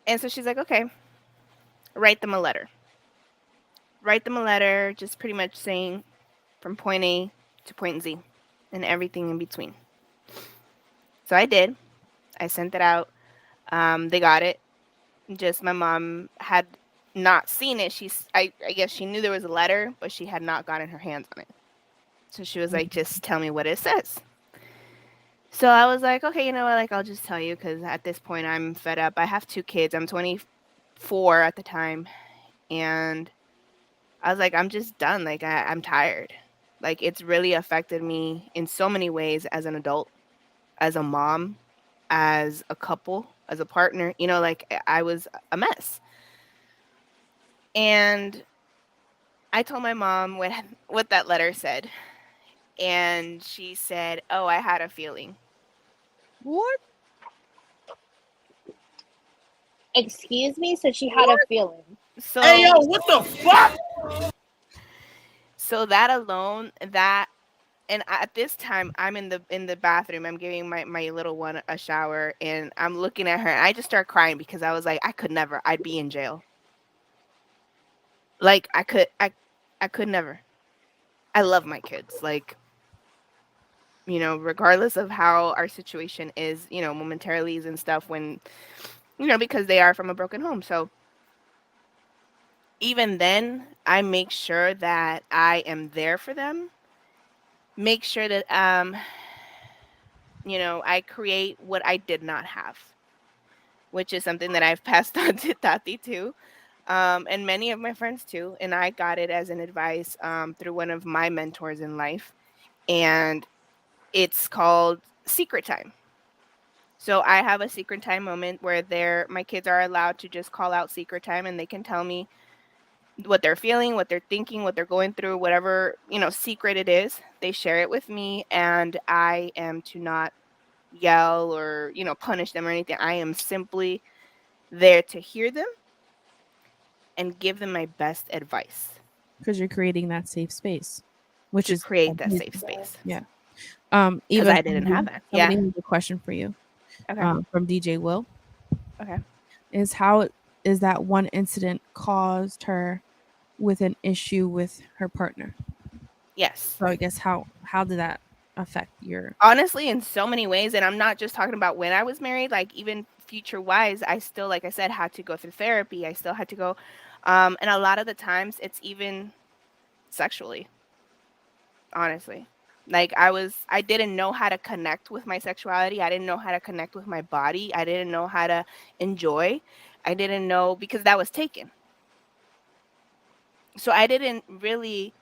and so she's like, "Okay, write them a letter. Write them a letter, just pretty much saying from point A to point Z and everything in between." So I did. I sent it out. They got it. Just my mom had not seen it. I guess she knew there was a letter, but she had not gotten her hands on it. So she was like, "Just tell me what it says." So I was like, "Okay, you know what? Like, I'll just tell you because at this point I'm fed up. I have two kids. I'm 24 at the time, and I was like, I'm just done. Like, I'm tired. Like, it's really affected me in so many ways as an adult, as a mom, as a couple, as a partner. Like, I was a mess." And I told my mom what that letter said, and she said, "Oh, I had a feeling." What? Excuse me. So she had a feeling. Hey yo, So what the fuck? so that alone, that and at this time I'm in the bathroom. I'm giving my little one a shower, and I'm looking at her, and I just start crying because I was like, I could never. I'd be in jail. Like, I could never. I love my kids. Like, regardless of how our situation is, momentarily and stuff, when because they are from a broken home. So even then, I make sure that I am there for them. Make sure that I create what I did not have, which is something that I've passed on to Tati too, and many of my friends too. And I got it as an advice through one of my mentors in life, and it's called secret time. So I have a secret time moment where my kids are allowed to just call out secret time, and they can tell me what they're feeling, what they're thinking, what they're going through, whatever, secret it is. They share it with me, and I am to not yell or, punish them or anything. I am simply there to hear them and give them my best advice Because you're creating that safe space, which to is create that safe amazing. space. Yeah. because Eva, I didn't have that. Yeah. somebody has a question for you. Okay. From DJ Will. Okay. Is how is that one incident caused her with an issue with her partner? Yes. So I guess how did that affect your? Honestly, in so many ways, and I'm not just talking about when I was married, like even future wise, I still, like I said, had to go through therapy. I still had to go, and a lot of the times it's even sexually, honestly. Like I didn't know how to connect with my sexuality. I didn't know how to connect with my body. I didn't know how to enjoy. I didn't know because that was taken. So I didn't really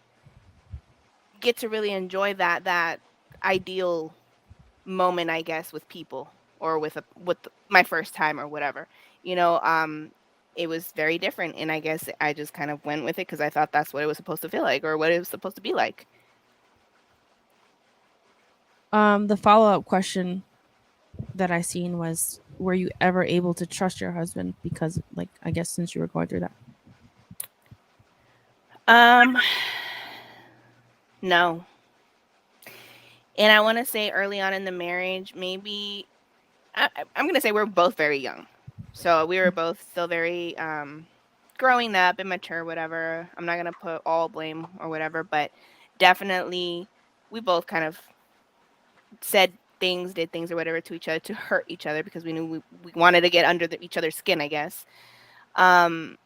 get to really enjoy that ideal moment, I guess, with people or with my first time or whatever. You know, it was very different, and I guess I just kind of went with it because I thought that's what it was supposed to feel like or what it was supposed to be like. The follow up question that I seen was, were you ever able to trust your husband? Because, like, I guess since you were going through that. Um, no. And I want to say early on in the marriage, maybe I'm going to say we're both very young. So we were both still very growing up, immature, whatever. I'm not going to put all blame or whatever, but definitely we both kind of said things, did things or whatever to each other to hurt each other because we knew we wanted to get under each other's skin, I guess. Um,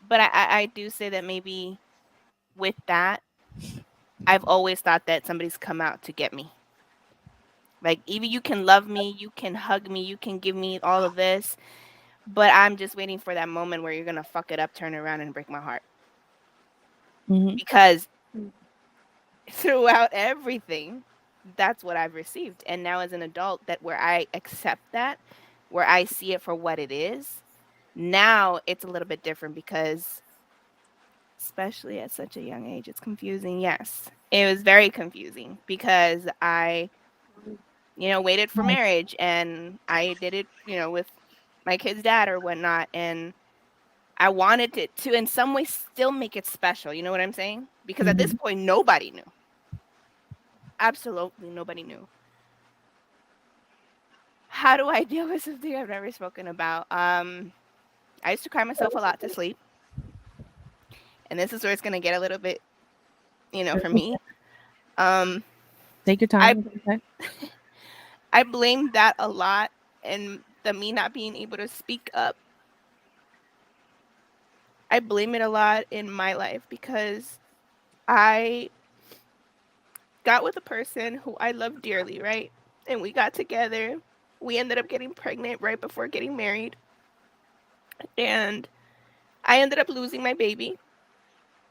but I do say that maybe with that, I've always thought that somebody's come out to get me. Like, even you can love me, you can hug me, you can give me all of this, but I'm just waiting for that moment where you're gonna fuck it up, turn around, and break my heart. Mm-hmm. Because throughout everything, that's what I've received. And now as an adult, that where I accept that, where I see it for what it is, now it's a little bit different because especially at such a young age, it's confusing. Yes. It was very confusing because I, waited for marriage and I did it, with my kid's dad or whatnot. And I wanted it to, in some way, still make it special. You know what I'm saying? Because at this point, nobody knew. Absolutely nobody knew. How do I deal with something I've never spoken about? I used to cry myself a lot to sleep. And this is where it's going to get a little bit, for me. Um, Take your I time. Okay. I blamed that a lot and the me not being able to speak up. I blame it a lot in my life because I got with a person who I love dearly, right? And we got together. We ended up getting pregnant right before getting married. And I ended up losing my baby.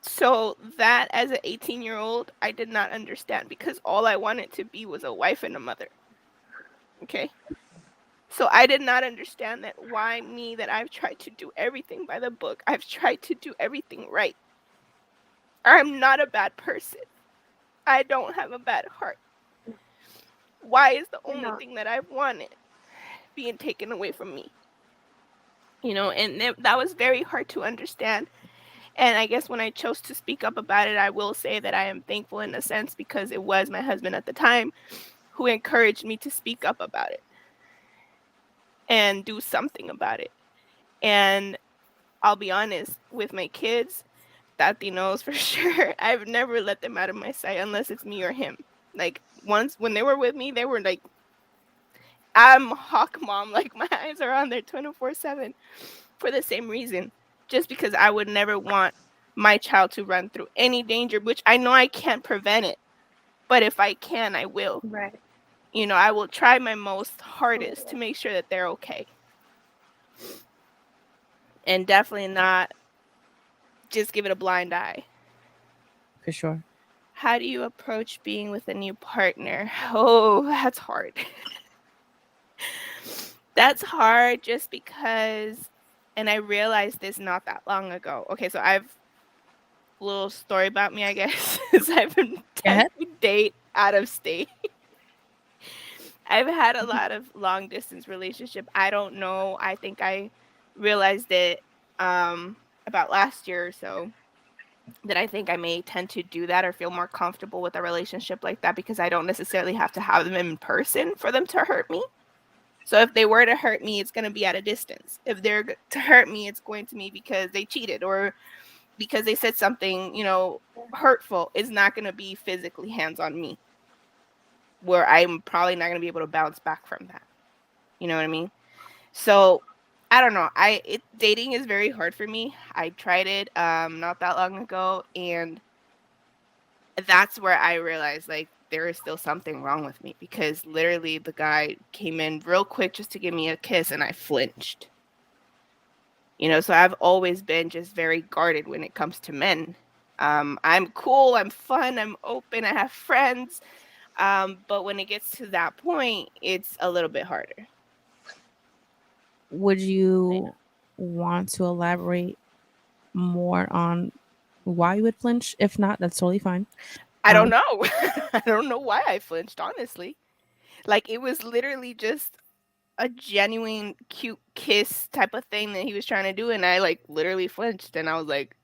So that as an 18-year-old, I did not understand because all I wanted to be was a wife and a mother. Okay? So I did not understand that why me that I've tried to do everything by the book. I've tried to do everything right. I'm not a bad person. I don't have a bad heart. Why is the only thing that I've wanted being taken away from me? And that was very hard to understand. And I guess when I chose to speak up about it, I will say that I am thankful in a sense because it was my husband at the time who encouraged me to speak up about it and do something about it. And I'll be honest, with my kids, Tati knows for sure, I've never let them out of my sight unless it's me or him. Like, once when they were with me, they were like, I'm hawk mom. Like, my eyes are on there 24/7 for the same reason. Just because I would never want my child to run through any danger, which I know I can't prevent it. But if I can, I will. Right. I will try my most hardest to make sure that they're okay. And definitely not just give it a blind eye. For sure. How do you approach being with a new partner? Oh, that's hard. That's hard just because, and I realized this not that long ago. Okay, so I've a little story about me, I guess, is I've been tend to date out of state. I've had a lot of long distance relationship. I don't know. I think I realized it about last year or so. that I think I may tend to do that or feel more comfortable with a relationship like that because I don't necessarily have to have them in person for them to hurt me. So if they were to hurt me, it's going to be at a distance. If they're to hurt me, it's going to be because they cheated or because they said something, hurtful. It's not going to be physically hands on me where I'm probably not going to be able to bounce back from that. You know what I mean? So I don't know. Dating is very hard for me. I tried it not that long ago, and that's where I realized like there is still something wrong with me because literally the guy came in real quick just to give me a kiss and I flinched. So I've always been just very guarded when it comes to men. I'm cool, I'm fun, I'm open, I have friends. But when it gets to that point, it's a little bit harder. Would you want to elaborate more on why you would flinch? If not, that's totally fine. I don't know. I don't know why I flinched, honestly. Like, it was literally just a genuine cute kiss type of thing that he was trying to do, and I, like, literally flinched, and I was like,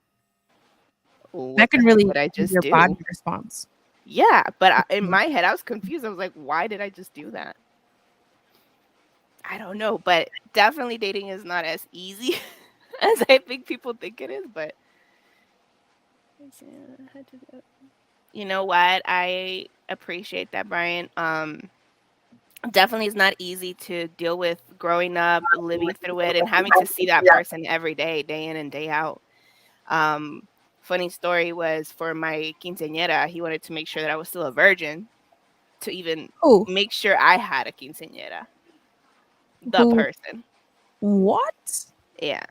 That what the can heck really did I be just your body do? response. Yeah, but in my head, I was confused. I was like, why did I just do that? I don't know, but definitely dating is not as easy as I think people think it is, but you know what? I appreciate that, Brian. Definitely is not easy to deal with growing up, living through it, and having to see that person every day, day in and day out. Um, Funny story was for my quinceañera, he wanted to make sure that I was still a virgin to even Who? make sure I had a quinceañera. The Who? person. What? Yeah.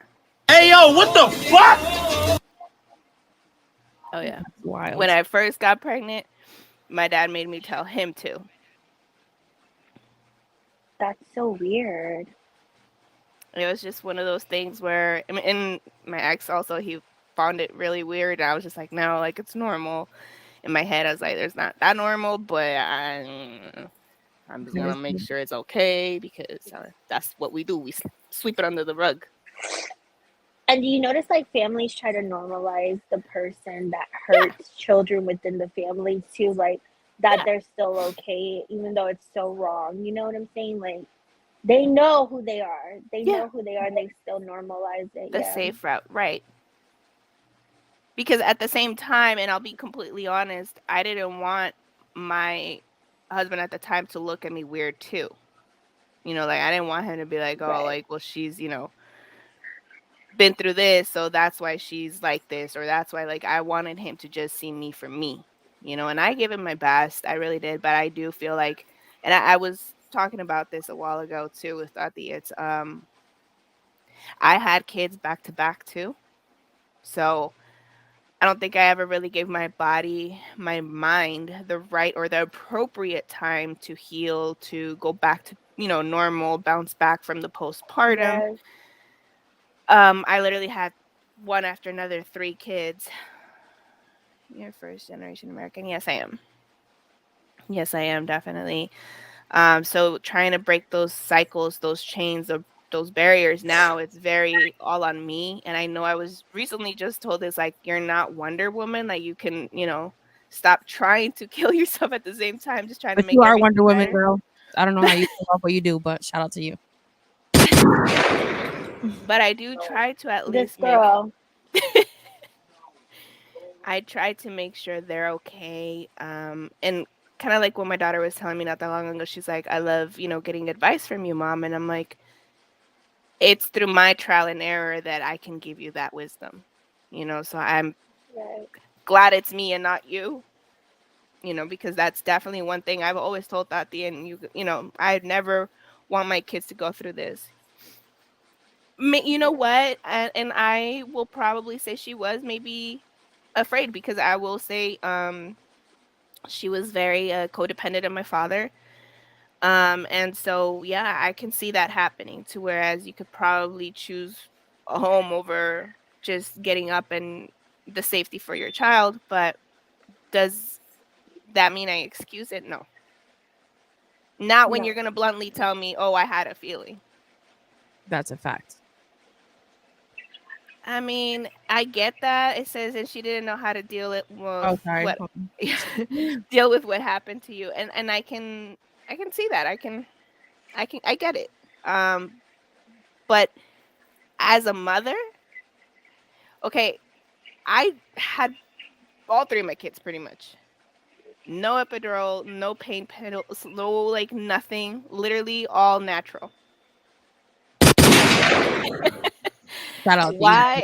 Hey yo, what the fuck? Oh yeah. When Wild. I first got pregnant, my dad made me tell him to. That's so weird. It was just one of those things where, I mean, and my ex also, he found it really weird. I was just like, no, like it's normal. In my head, I was like, there's not that normal, but I'm just gonna make sure it's okay because that's what we do. We sweep it under the rug. And do you notice like families try to normalize the person that Yeah, hurts children within the family too, like that yeah. they're still okay, even though it's so wrong. You know what I'm saying? Like they know who they are. They Yeah, know who they are and they still normalize it. the Yeah. safe route, right? Because at the same time, and I'll be completely honest, I didn't want my husband at the time to look at me weird too. Like I didn't want him to be like, oh, Right. like, well, she's, been through this, so that's why she's like this, or that's why, like, I wanted him to just see me for me, and I gave him my best. I really did, but I do feel like, and I was talking about this a while ago too with Tati. It's I had kids back to back too, so I don't think I ever really gave my body, my mind, the right or the appropriate time to heal, to go back to, normal, bounce back from the postpartum. Yes. I literally had one after another 3 kids. You're first generation American. Yes, I am. Yes, I am, definitely. So trying to break those cycles, those chains of those barriers now, it's very all on me. And I know I was recently just told this, like, you're not Wonder Woman. Like, you can, stop trying to kill yourself at the same time, just trying to But you make are everything Wonder Woman, better. girl. I don't know how you pull off what you do, but shout out to you. But I do try to at This least make girl. I try to make sure they're okay. And kind of like what my daughter was telling me not that long ago, she's like, I love, getting advice from you, mom. And I'm like, it's through my trial and error that I can give you that wisdom, so I'm Right. glad it's me and not you, because that's definitely one thing I've always told Tati, and I'd never want my kids to go through this. You know what? And I will probably say she was maybe afraid because I will say, she was very codependent on my father. And so, yeah, I can see that happening to whereas you could probably choose a home over just getting up and the safety for your child. But does that mean I excuse it? No. Not when No. you're going to bluntly tell me, oh, I had a feeling. That's a fact. I mean, I get that. It says, and she didn't know how to deal it with Oh, sorry. what Hold on. deal with what happened to you. And I can see that. I get it. Um, but as a mother, okay, I had all three of my kids pretty much. No epidural, no pain pills, no like nothing. Literally all natural. Shout out to you. Why?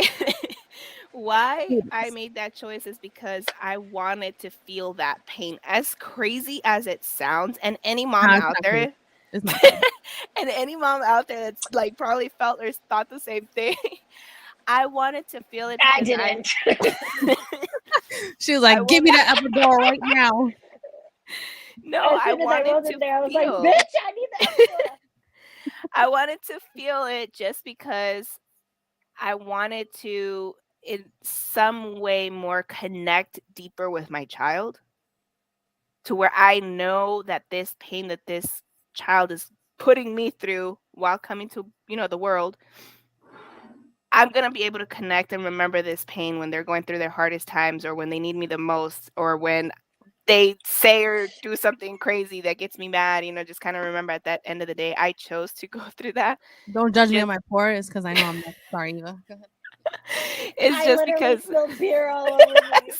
Why I Kudos. made that choice is because I wanted to feel that pain. As crazy as it sounds, and any mom Nah, it's out not crazy. there, It's not crazy. and any mom out there that's like probably felt or thought the same thing, I wanted to feel it I because didn't. She was I like, "Give me wanted the epidural right now." no, As I soon as I wanted rolled to in there, I was like, feel. bitch, I need the epidural. I wanted to feel it just because I wanted to in some way more connect deeper with my child to where I know that this pain that this child is putting me through while coming to, the world, I'm going to be able to connect and remember this pain when they're going through their hardest times or when they need me the most or when they say or do something crazy that gets me mad, just kind of remember at that end of the day, I chose to go through that. Don't judge me on Just my pour. It's because I know I'm not. Sorry, Eva. Go ahead. it's I just literally because spilled beer all over me.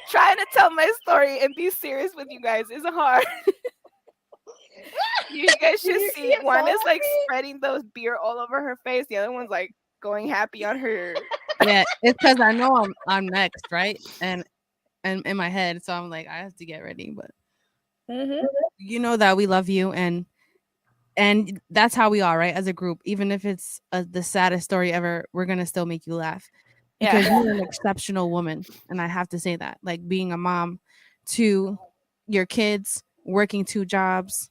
trying to tell my story and be serious with you guys is hard. You guys Did should you see see it one fall is on like me? spreading those beer all over her face. The other one's like going happy on her. Yeah, it's because I know I'm next, right? And in my head, so I'm like, I have to get ready. But Mm-hmm. you know that we love you, and that's how we are, right? As a group, even if it's the saddest story ever, we're gonna still make you laugh because Yeah. you're an exceptional woman, and I have to say that, like being a mom to your kids, working two jobs,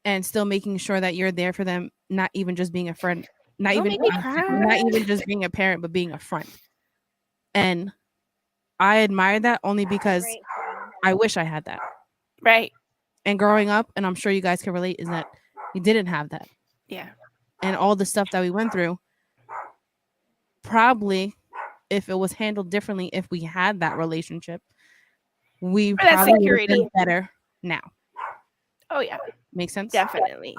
and still making sure that you're there for them, not even just being a friend, not Don't even make me not cry. even just being a parent, but being a friend. And I admire that only because Great friend. I wish I had that. Right. And growing up, and I'm sure you guys can relate, is that we didn't have that. Yeah. And all the stuff that we went through, probably if it was handled differently, if we had that relationship, we For that probably would have been security. better now. Oh yeah. Make sense? Definitely.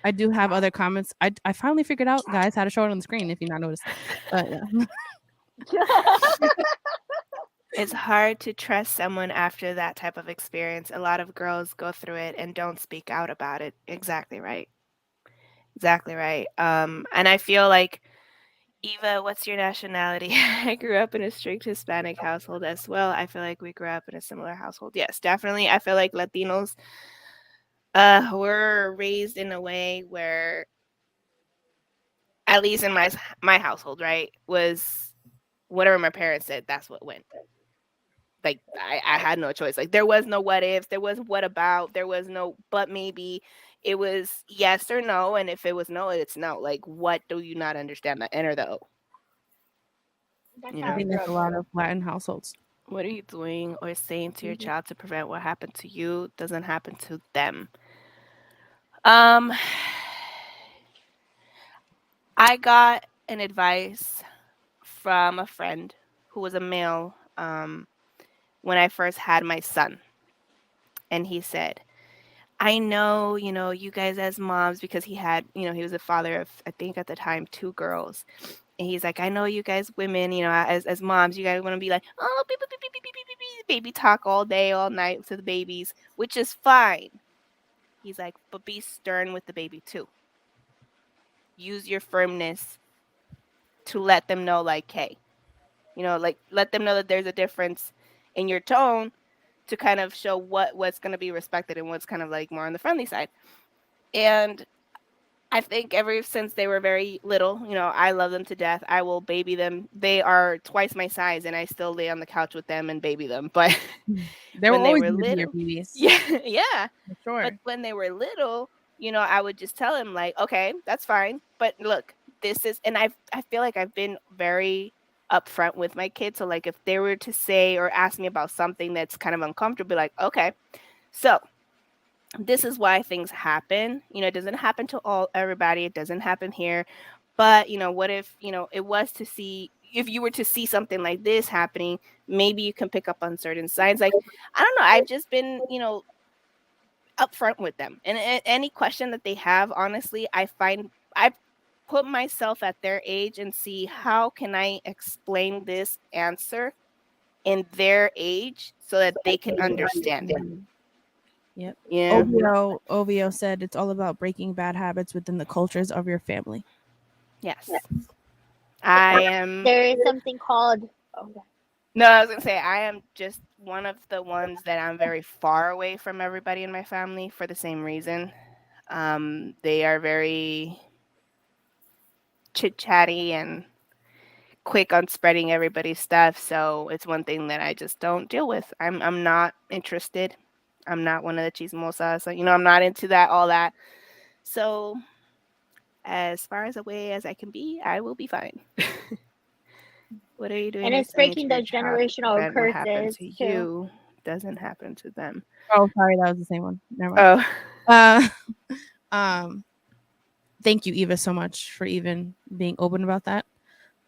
I do have other comments. I finally figured out, guys, how to show it on the screen if you not noticed. But yeah. It's hard to trust someone after that type of experience. A lot of girls go through it and don't speak out about it. Exactly right. Exactly right. And I feel like Eva, what's your nationality? I grew up in a strict Hispanic household as well. I feel like we grew up in a similar household. Yes, definitely. I feel like Latinos were raised in a way where at least in my household, right, was whatever my parents said, that's what went. Like I had no choice. Like there was no what ifs, there was what about, there was no but maybe. It was yes or no, and if it was no, it's no. Like what do you not understand? That enter the O. That's You I how I know, think grew that's up a lot too. of Latin households. what are you doing or saying to your Mhm. child to prevent what happened to you doesn't happen to them? Um, I got an advice from a friend who was a male when I first had my son, and he said, I know, you guys as moms, because he had, he was a father of, I think at the time, two girls. And he's like, I know you guys women, as moms, you guys want to be like, oh, beep, beep, beep, beep, beep, beep, beep, beep, baby talk all day, all night to the babies, which is fine. He's like, but be stern with the baby too. Use your firmness to let them know, like, hey, like let them know that there's a difference in your tone to kind of show what's going to be respected and what's kind of like more on the friendly side. And I think ever since they were very little, I love them to death. I will baby them. They are twice my size, and I still lay on the couch with them and baby them. But They were when they always were gonna be your little, babies. yeah, yeah. For But sure. when they were little, I would just tell them like, okay, that's fine. But look, this is, and I feel like I've been very upfront with my kids. So like, if they were to say or ask me about something that's kind of uncomfortable, be like, okay, so this is why things happen. It doesn't happen to everybody. It doesn't happen here. But, what if, it was to see if you were to see something like this happening, maybe you can pick up on certain signs. Like, I don't know, I've just been, upfront with them. And any question that they have, honestly, I put myself at their age and see how can I explain this answer in their age so that they can understand it. Yep. Yeah. OVO said it's all about breaking bad habits within the cultures of your family. Yes. I am. There is something called. Oh, yeah. No, I was gonna say I am just one of the ones that I'm very far away from everybody in my family for the same reason. They are very chit chatty and quick on spreading everybody's stuff, so it's one thing that I just don't deal with. I'm not interested. I'm not one of the chismosas. So, I'm not into that, all that. So as far as away as I can be, I will be fine. What are you doing And to it's saying breaking to your those child to generational prevent what happened curses to too. you doesn't happen to them? Oh, sorry, that was the same one. Never mind. Oh, Um, thank you, Eva, so much for even being open about that.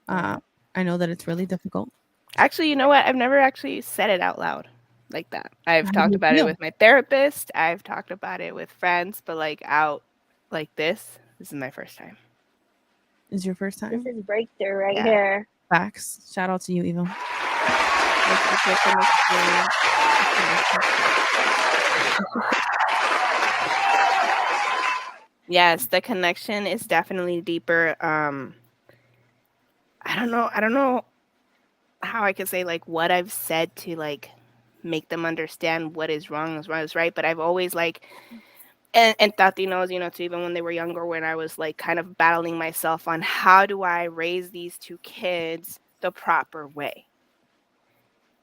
yeah. I know that it's really difficult. Actually, you know what? I've never actually said it out loud like that. I've How do talked you about it feel? with my therapist. I've talked about it with friends, but like out like this is my first time. Is your first This time? is breakthrough right Yeah. here. Facts. Shout out to you, Eva. Thank you for connecting. Yes, the connection is definitely deeper. I don't know how I could say like what I've said to like make them understand what is wrong is right, but I've always like and Tati knows, too, even when they were younger, when I was like kind of battling myself on how do I raise these two kids the proper way.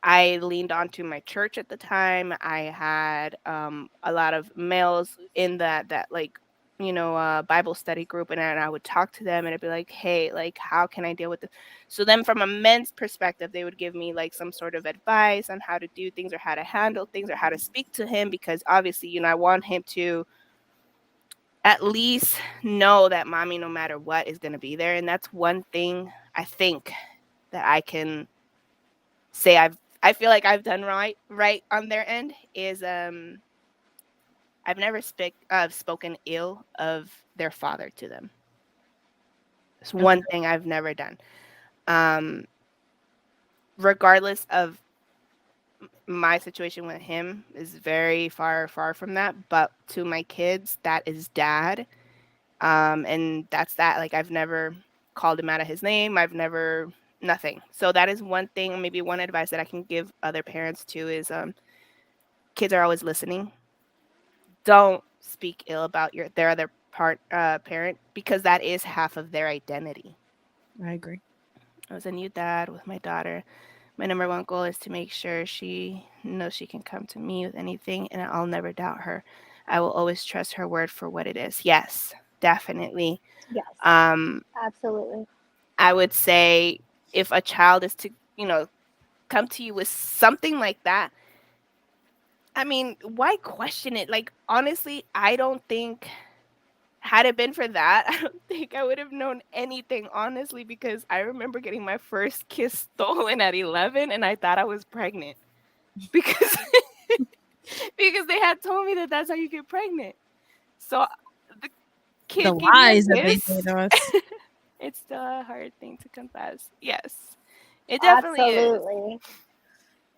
I leaned onto my church at the time. I had a lot of males in that like Bible study group, and I would talk to them, and I'd be like, hey, like how can I deal with this? So then, from a men's perspective, they would give me like some sort of advice on how to do things or how to handle things or how to speak to him, because obviously, I want him to at least know that mommy, no matter what, is going to be there. And that's one thing I think that I can say I feel like I've done right on their end is I've never spoken ill of their father to them. It's Okay. one thing I've never done. Um, Regardless of my situation with him is very far from that, but to my kids, that is dad. And that's that. Like I've never called him out of his name. I've never nothing. So that is one thing, maybe one advice that I can give other parents too is kids are always listening. Don't speak ill about their other parent, because that is half of their identity. I agree. I was a new dad with my daughter. My number one goal is to make sure she knows she can come to me with anything and I'll never doubt her. I will always trust her word for what it is. Yes, definitely. Yes, Um, absolutely. I would say if a child is to, come to you with something like that, I mean, why question it? Like, honestly, I don't think, had it been for that, I don't think I would have known anything, honestly, because I remember getting my first kiss stolen at 11 and I thought I was pregnant because because they had told me that that's how you get pregnant. So the The kid gave me a lies that they say kiss. to us. It's still a hard thing to confess. Yes. It definitely is. Absolutely.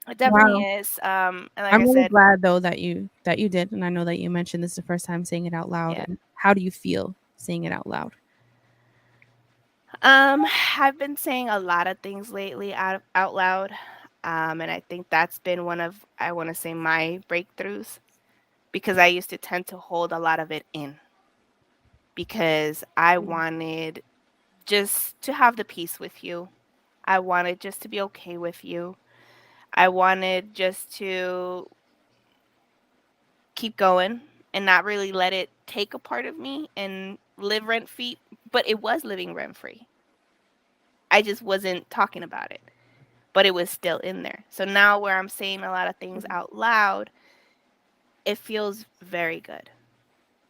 It definitely Wow. is. And like I'm I really said, glad though that you did, and I know that you mentioned this the first time saying it out loud. yeah. And how do you feel saying it out loud? I've been saying a lot of things lately out loud. And I think that's been one of, I want to say, my breakthroughs, because I used to tend to hold a lot of it in because I wanted just to have the peace with you. I wanted just to be okay with you. I wanted just to keep going and not really let it take a part of me and live rent free, but it was living rent free. I just wasn't talking about it, but it was still in there. So now where I'm saying a lot of things out loud, it feels very good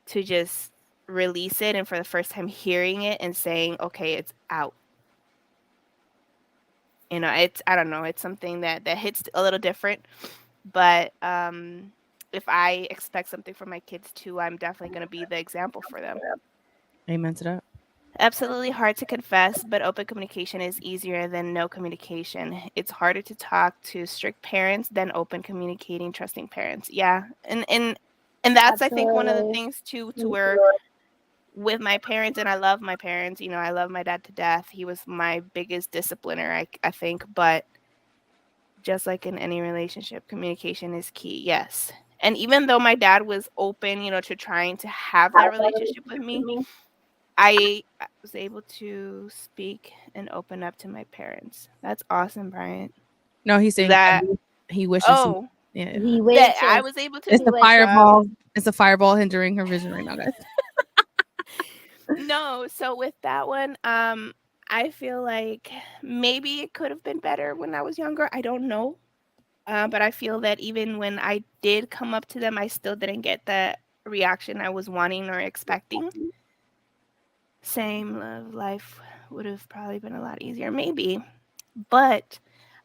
to just release it and for the first time hearing it and saying, okay, it's out. It's, I don't know, it's something that hits a little different. But if I expect something from my kids too, I'm definitely going to be the example for them. Amen to that. Absolutely hard to confess, but open communication is easier than no communication. It's harder to talk to strict parents than open communicating, trusting parents. Yeah. And that's, I think, one of the Absolutely. things too, to where with my parents, and I love my parents, I love my dad to death. He was my biggest discipliner, I think, but just like in any relationship, communication is key. Yes. And even though my dad was open, to trying to have that relationship with me, I was able to speak and open up to my parents. That's awesome, Bryant. No, he's saying That he wishes he. oh, Yeah, He that wishes. I was able to. it's He a wishes. fireball. It's a fireball hindering her vision right now, guys. No, so with that one, I feel like maybe it could have been better when I was younger. I don't know. But I feel that even when I did come up to them, I still didn't get the reaction I was wanting or expecting. Same love life would have probably been a lot easier, maybe. But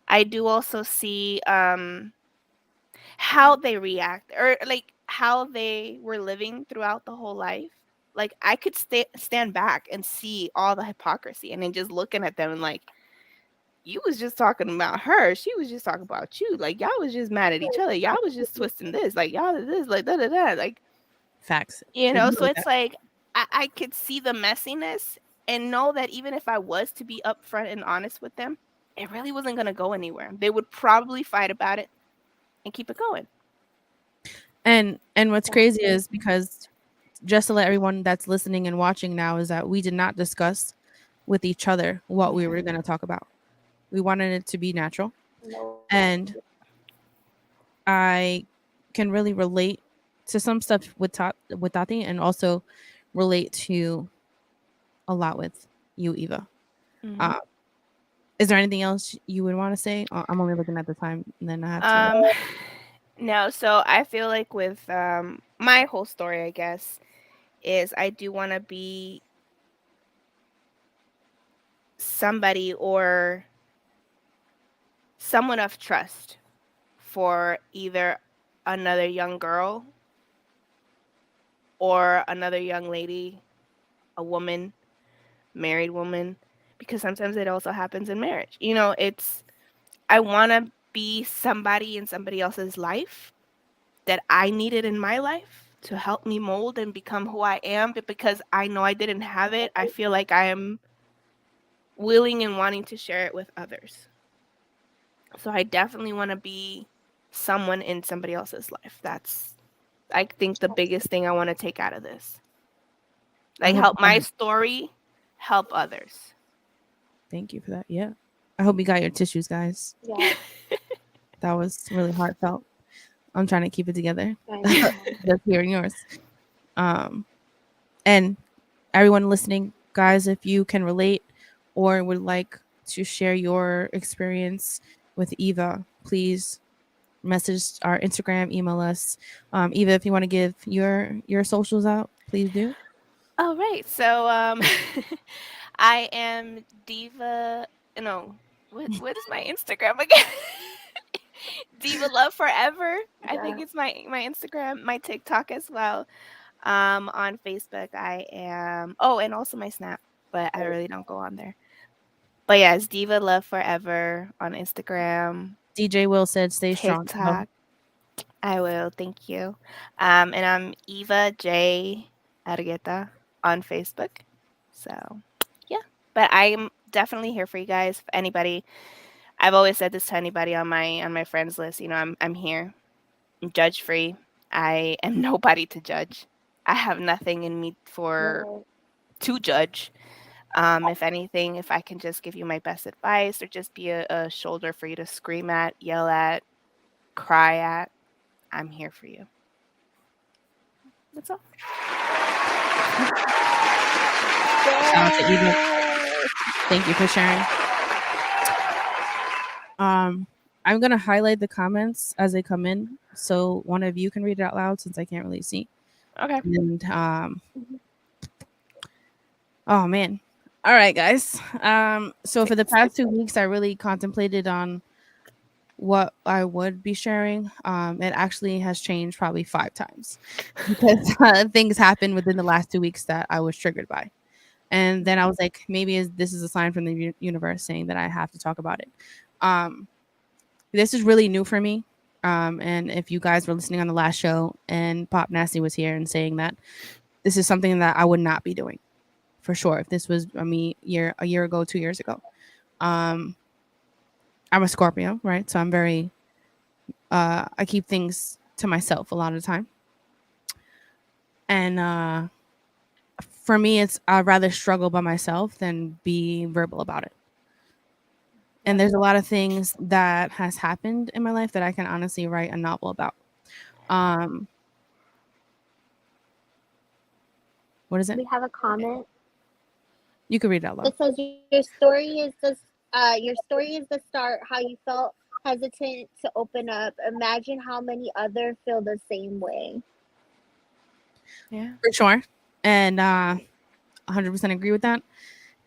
I do also see how they react, or like how they were living throughout the whole life. Like I could stand back and see all the hypocrisy, and then just looking at them and like, you was just talking about her. She was just talking about you. Like y'all was just mad at each other. Y'all was just twisting this. Like y'all did this. Like da da da. Like Facts. It so really it's like I could see the messiness and know that even if I was to be upfront and honest with them, it really wasn't gonna go anywhere. They would probably fight about it and keep it going. and what's crazy is because just to let everyone that's listening and watching now is that we did not discuss with each other what we were going to talk about. We wanted it to be natural, and I can really relate to some stuff with Tati, and also relate to a lot with you, Eva. Mm-hmm. Is there anything else you would want to say? I'm only looking at the time, and then I have to. No, so I feel like with my whole story, I guess, is I do want to be somebody or someone of trust for either another young girl or another young lady, a woman, married woman, because sometimes it also happens in marriage. It's, I want to be somebody in somebody else's life that I needed in my life to help me mold and become who I am. But because I know I didn't have it, I feel like I am willing and wanting to share it with others. So I definitely want to be someone in somebody else's life. That's, I think, the biggest thing I want to take out of this. I Like hope help my story help others. Thank you for that. Yeah. I hope you got your tissues, guys. Yeah. That was really heartfelt. I'm trying to keep it together. Just hearing yours. And everyone listening, guys, if you can relate or would like to share your experience with Eva, please message our Instagram, email us. Eva, if you want to give your socials out, please do. All right. So I am Diva. No, what is my Instagram again? Diva Love Forever. I think it's my Instagram, my TikTok as well. On Facebook, I am. Oh, and also my Snap, but I really don't go on there. But yeah, it's Diva Love Forever on Instagram, DJ Will said, "Stay strong." TikTok. I will. Thank you. And I'm Eva J Argueta on Facebook. So yeah, but I'm definitely here for you guys. If anybody, I've always said this to anybody on my friends list. I'm here. I'm judge free. I am nobody to judge. I have nothing in me to judge. If anything, if I can just give you my best advice or just be a shoulder for you to scream at, yell at, cry at, I'm here for you. That's all. Shout out to Eva. Thank you for sharing. I'm gonna highlight the comments as they come in, so one of you can read it out loud since I can't really see. Okay. And oh man, All right, guys. So for the past 2 weeks, I really contemplated on what I would be sharing. It actually has changed probably 5 times because things happened within the last 2 weeks that I was triggered by. And then I was like, maybe this is a sign from the universe saying that I have to talk about it. Um, this is really new for me. And if you guys were listening on the last show and Pop Nasty was here and saying that this is something that I would not be doing for sure. If this was a year ago, 2 years ago, um, I'm a Scorpio, right? So I'm very, I keep things to myself a lot of the time. And for me, I'd rather struggle by myself than be verbal about it. And there's a lot of things that has happened in my life that I can honestly write a novel about. Um, what is it? We have a comment. You can read it out loud. It says your story is the start. How you felt hesitant to open up. Imagine how many other feel the same way. Yeah. For sure. And 100% agree with that.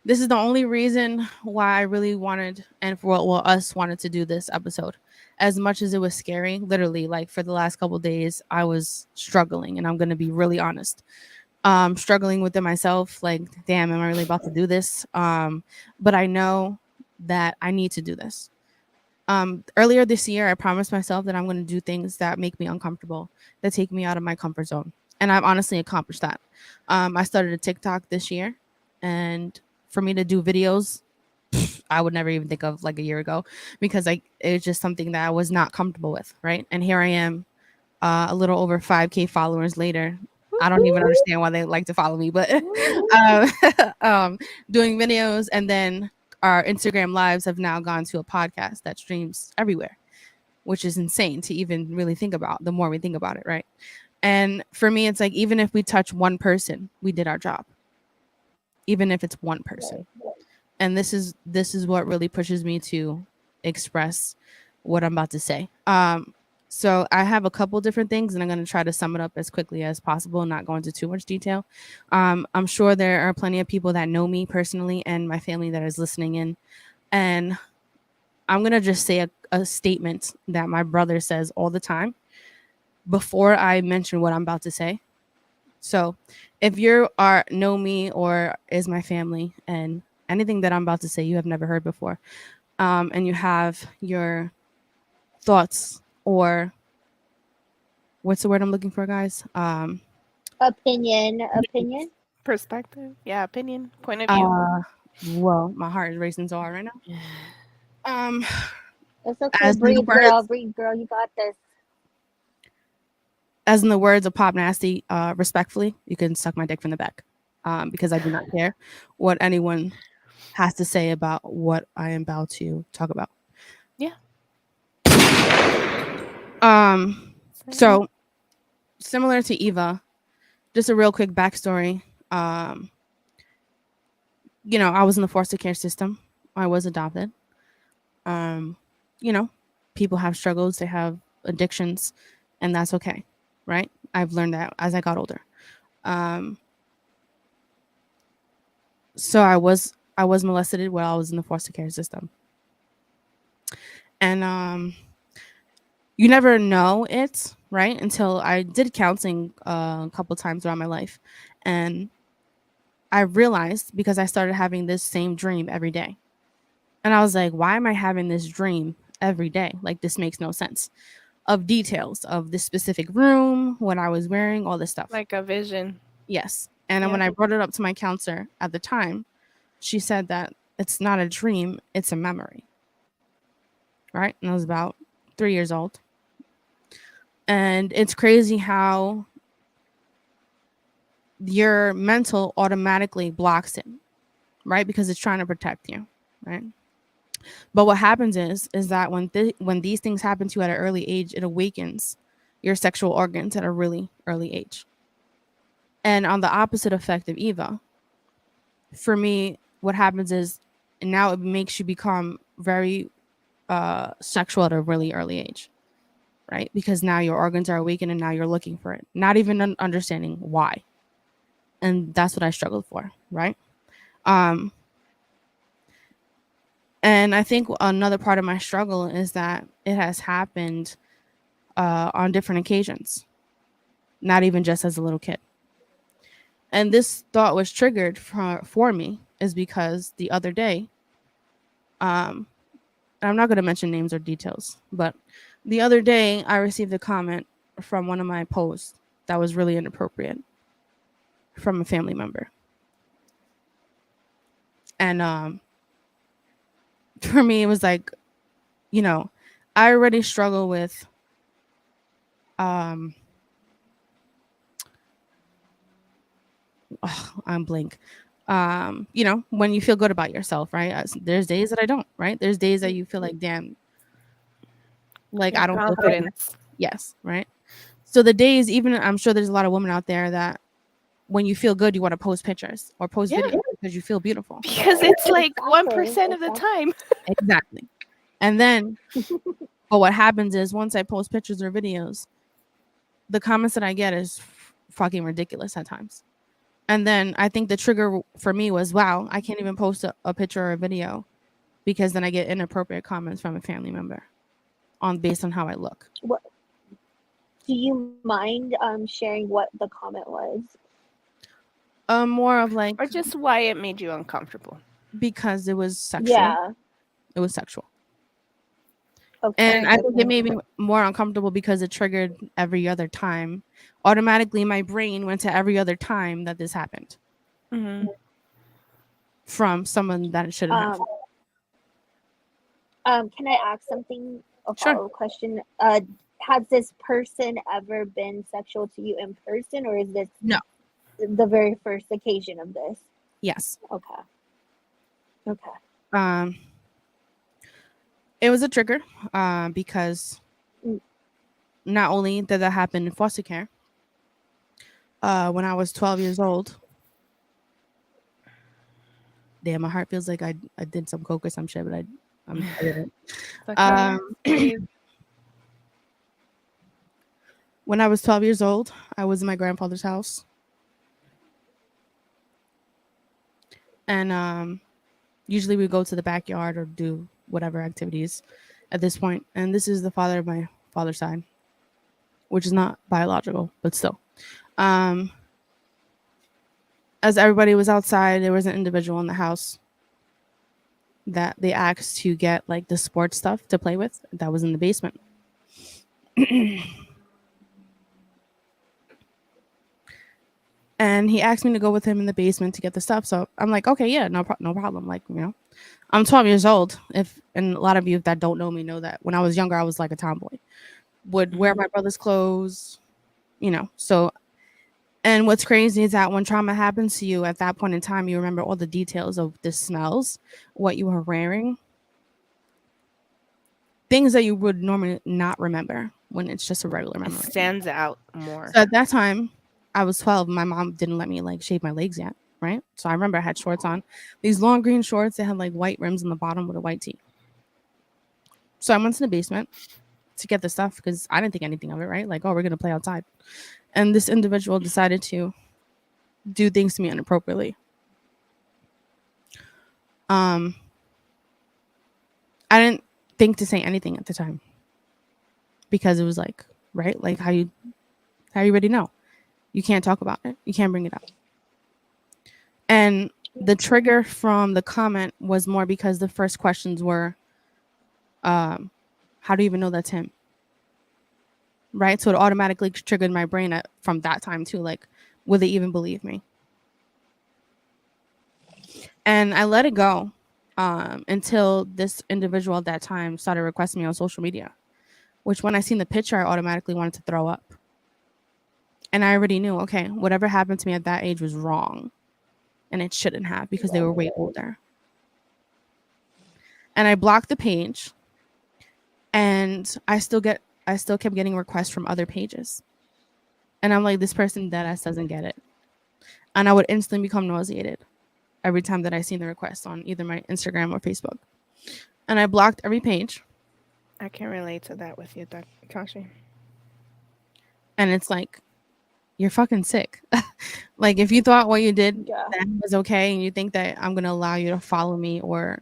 This is the only reason why I really wanted and for well us wanted to do this episode. As much as it was scary, literally, like for the last couple of days, I was struggling, and I'm gonna be really honest. Struggling with it myself, like, damn, am I really about to do this? But I know that I need to do this. Earlier this year, I promised myself that I'm going to do things that make me uncomfortable, that take me out of my comfort zone. And I've honestly accomplished that. I started a TikTok this year, and for me to do videos, I would never even think of like a year ago because it's just something that I was not comfortable with, right? And here I am, a little over 5K followers later. I don't even understand why they like to follow me, but doing videos, and then our Instagram lives have now gone to a podcast that streams everywhere, which is insane to even really think about the more we think about it, right? And for me, it's like, even if we touch one person, we did our job, even if it's one person. And this is what really pushes me to express what I'm about to say. So I have a couple different things, and I'm going to try to sum it up as quickly as possible, not go into too much detail. I'm sure there are plenty of people that know me personally and my family that is listening in, and I'm going to just say a statement that my brother says all the time before I mention what I'm about to say. So if you know me or is my family, and anything that I'm about to say you have never heard before, and you have your thoughts, or what's the word I'm looking for, guys? Opinion. Perspective. Yeah. Opinion. Point of view. Well, my heart is racing so hard right now. Um, It's okay. as in the Breathe, girl. words, Breathe, girl. You got this. as in the words of Pop Nasty, respectfully, you can suck my dick from the back, because I do not care what anyone has to say about what I am about to talk about. Yeah. So similar to Eva, just a real quick backstory. I was in the foster care system. I was adopted. People have struggles, they have addictions, and that's okay, right? I've learned that as I got older. So I was molested while I was in the foster care system. And you never know it, right? Until I did counseling a couple times throughout my life. And I realized, because I started having this same dream every day. And I was like, why am I having this dream every day? Like, this makes no sense. Of details of this specific room, what I was wearing, all this stuff. Like a vision. Yes. And then when I brought it up to my counselor at the time, she said that it's not a dream, it's a memory. Right? And I was about 3 years old. And it's crazy how your mental automatically blocks it, right? Because it's trying to protect you, right? But what happens is that when these things happen to you at an early age, it awakens your sexual organs at a really early age. And on the opposite effect of Eva, for me, what happens is now it makes you become very sexual at a really early age, right? Because now your organs are awakened and now you're looking for it, not even understanding why. And that's what I struggled for, right? And I think another part of my struggle is that it has happened on different occasions, not even just as a little kid. And this thought was triggered for me is because the other day, and I'm not going to mention names or details, but the other day I received a comment from one of my posts that was really inappropriate from a family member. And for me, it was like, you know, I already struggle with I'm blank. When you feel good about yourself, right? There's days that I don't, right? There's days that you feel like, damn, like Your I don't feel good. confidence. Yes, right. So the days, even I'm sure there's a lot of women out there that when you feel good, you want to post pictures or post Yeah. videos because you feel beautiful. Because it's like Exactly, 1% of the time. Exactly. And then, but what happens is once I post pictures or videos, the comments that I get is fucking ridiculous at times. And then I think the trigger for me was, wow, I can't even post a picture or a video because then I get inappropriate comments from a family member based on how I look. What do you mind sharing what the comment was? More of like Or just why it made you uncomfortable. because it was sexual. Yeah. It was sexual. Okay. And I think it made me more uncomfortable because it triggered every other time. Automatically, my brain went to every other time that this happened from someone that it shouldn't have. Can I ask something? A Sure. follow-up question. Has this person ever been sexual to you in person, or is this No. the very first occasion of this? Yes. Okay. Okay. It was a trigger because not only did that happen in foster care, when I was 12 years old. Damn, my heart feels like I did some coke or some shit, but I didn't. When I was 12 years old, I was in my grandfather's house. And usually we go to the backyard or do whatever activities at this point. And this is the father of my father's side, which is not biological, but still. As everybody was outside, there was an individual in the house that they asked to get like the sports stuff to play with that was in the basement. And he asked me to go with him in the basement to get the stuff. So I'm like, okay, yeah, no problem. Like, I'm 12 years old. And a lot of you that don't know me know that when I was younger, I was like a tomboy. Would wear my brother's clothes, So, and what's crazy is that when trauma happens to you at that point in time, you remember all the details of the smells, what you were wearing, things that you would normally not remember when it's just a regular memory. It stands out more. So at that time, I was 12. My mom didn't let me like shave my legs yet, right? So I remember I had shorts on, these long green shorts that had like white rims on the bottom with a white tee. So I went to the basement to get the stuff because I didn't think anything of it, right? Like, oh, we're gonna play outside. And this individual decided to do things to me inappropriately. I didn't think to say anything at the time because it was like, right? Like how you already know. You can't talk about it. You can't bring it up. And the trigger from the comment was more because the first questions were, how do you even know that's him? Right? So it automatically triggered my brain from that time too. Like, will they even believe me? And I let it go until this individual at that time started requesting me on social media, which when I seen the picture, I automatically wanted to throw up. And I already knew, okay, whatever happened to me at that age was wrong. And it shouldn't have because they were way older. And I blocked the page. And I still kept getting requests from other pages. And I'm like, this person deadass doesn't get it. And I would instantly become nauseated every time that I seen the request on either my Instagram or Facebook. And I blocked every page. I can relate to that with you, Tashi. And it's like, you're fucking sick. Like, if you thought what you did that was okay and you think that I'm going to allow you to follow me or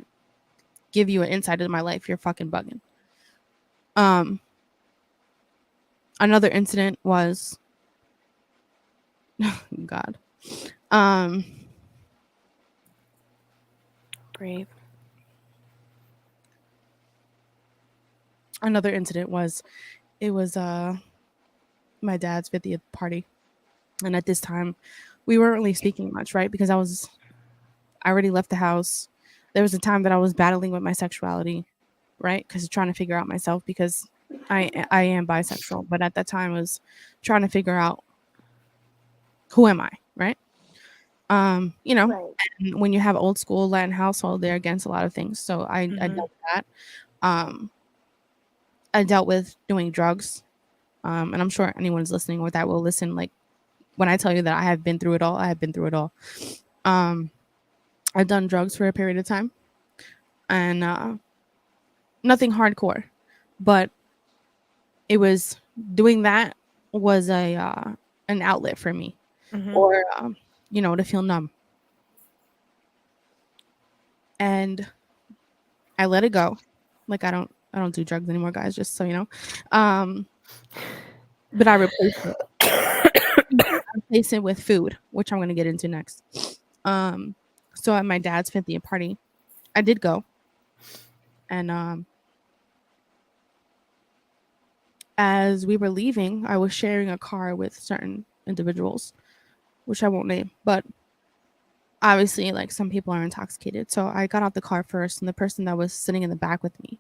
give you an insight into my life, you're fucking bugging. Another incident was God. Brave. Another incident was it was my dad's 50th party. And at this time we weren't really speaking much, right? Because I already left the house. There was a time that I was battling with my sexuality, right? Because trying to figure out myself, because I am bisexual, but at that time I was trying to figure out who am I, right? You know, Right. when you have old school Latin household, they're against a lot of things. So I dealt with that. I dealt with doing drugs. And I'm sure anyone's listening or that will listen, like when I tell you that I have been through it all, I have been through it all. I've done drugs for a period of time, and nothing hardcore, but it was doing that was a an outlet for me, or you know, to feel numb. And I let it go. Like I don't do drugs anymore, guys, just so you know. But I replaced it. I replaced it with food, which I'm gonna get into next. So at my dad's 50th party, I did go, and as we were leaving, I was sharing a car with certain individuals, which I won't name, but obviously, like, some people are intoxicated. So I got out the car first, and the person that was sitting in the back with me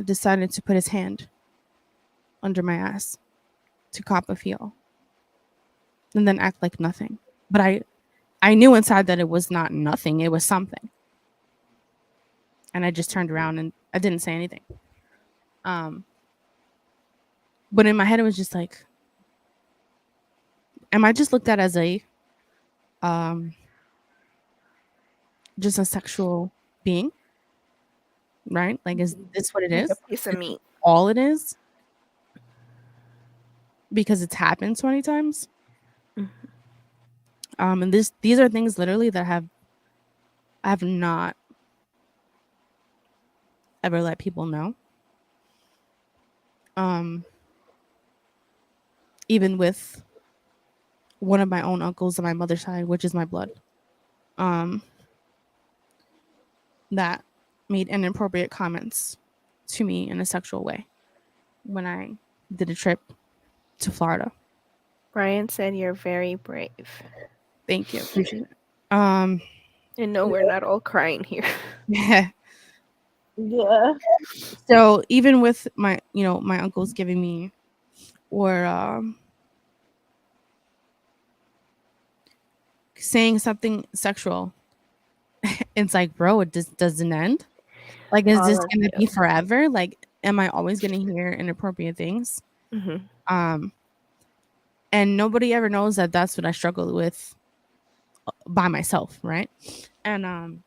decided to put his hand under my ass to cop a feel, and then act like nothing. But I knew inside that it was not nothing; it was something. And I just turned around and I didn't say anything. But in my head, it was just like, am I just looked at as a just a sexual being, right? Like, is this what it Like is? a piece of Is meat. all it is? Because it's happened so many times. And these are things literally that I have not ever let people know. Even with one of my own uncles on my mother's side, which is my blood, that made inappropriate comments to me in a sexual way when I did a trip to Florida. Brian said you're very brave. Thank you. Appreciate it. And no, we're not all crying here. Yeah. Yeah. So even with my, you know, my uncles giving me, or saying something sexual, it's like, bro, it just doesn't end. Like, is this gonna be forever? Like, am I always gonna hear inappropriate things? And nobody ever knows that that's what I struggle with by myself, right? And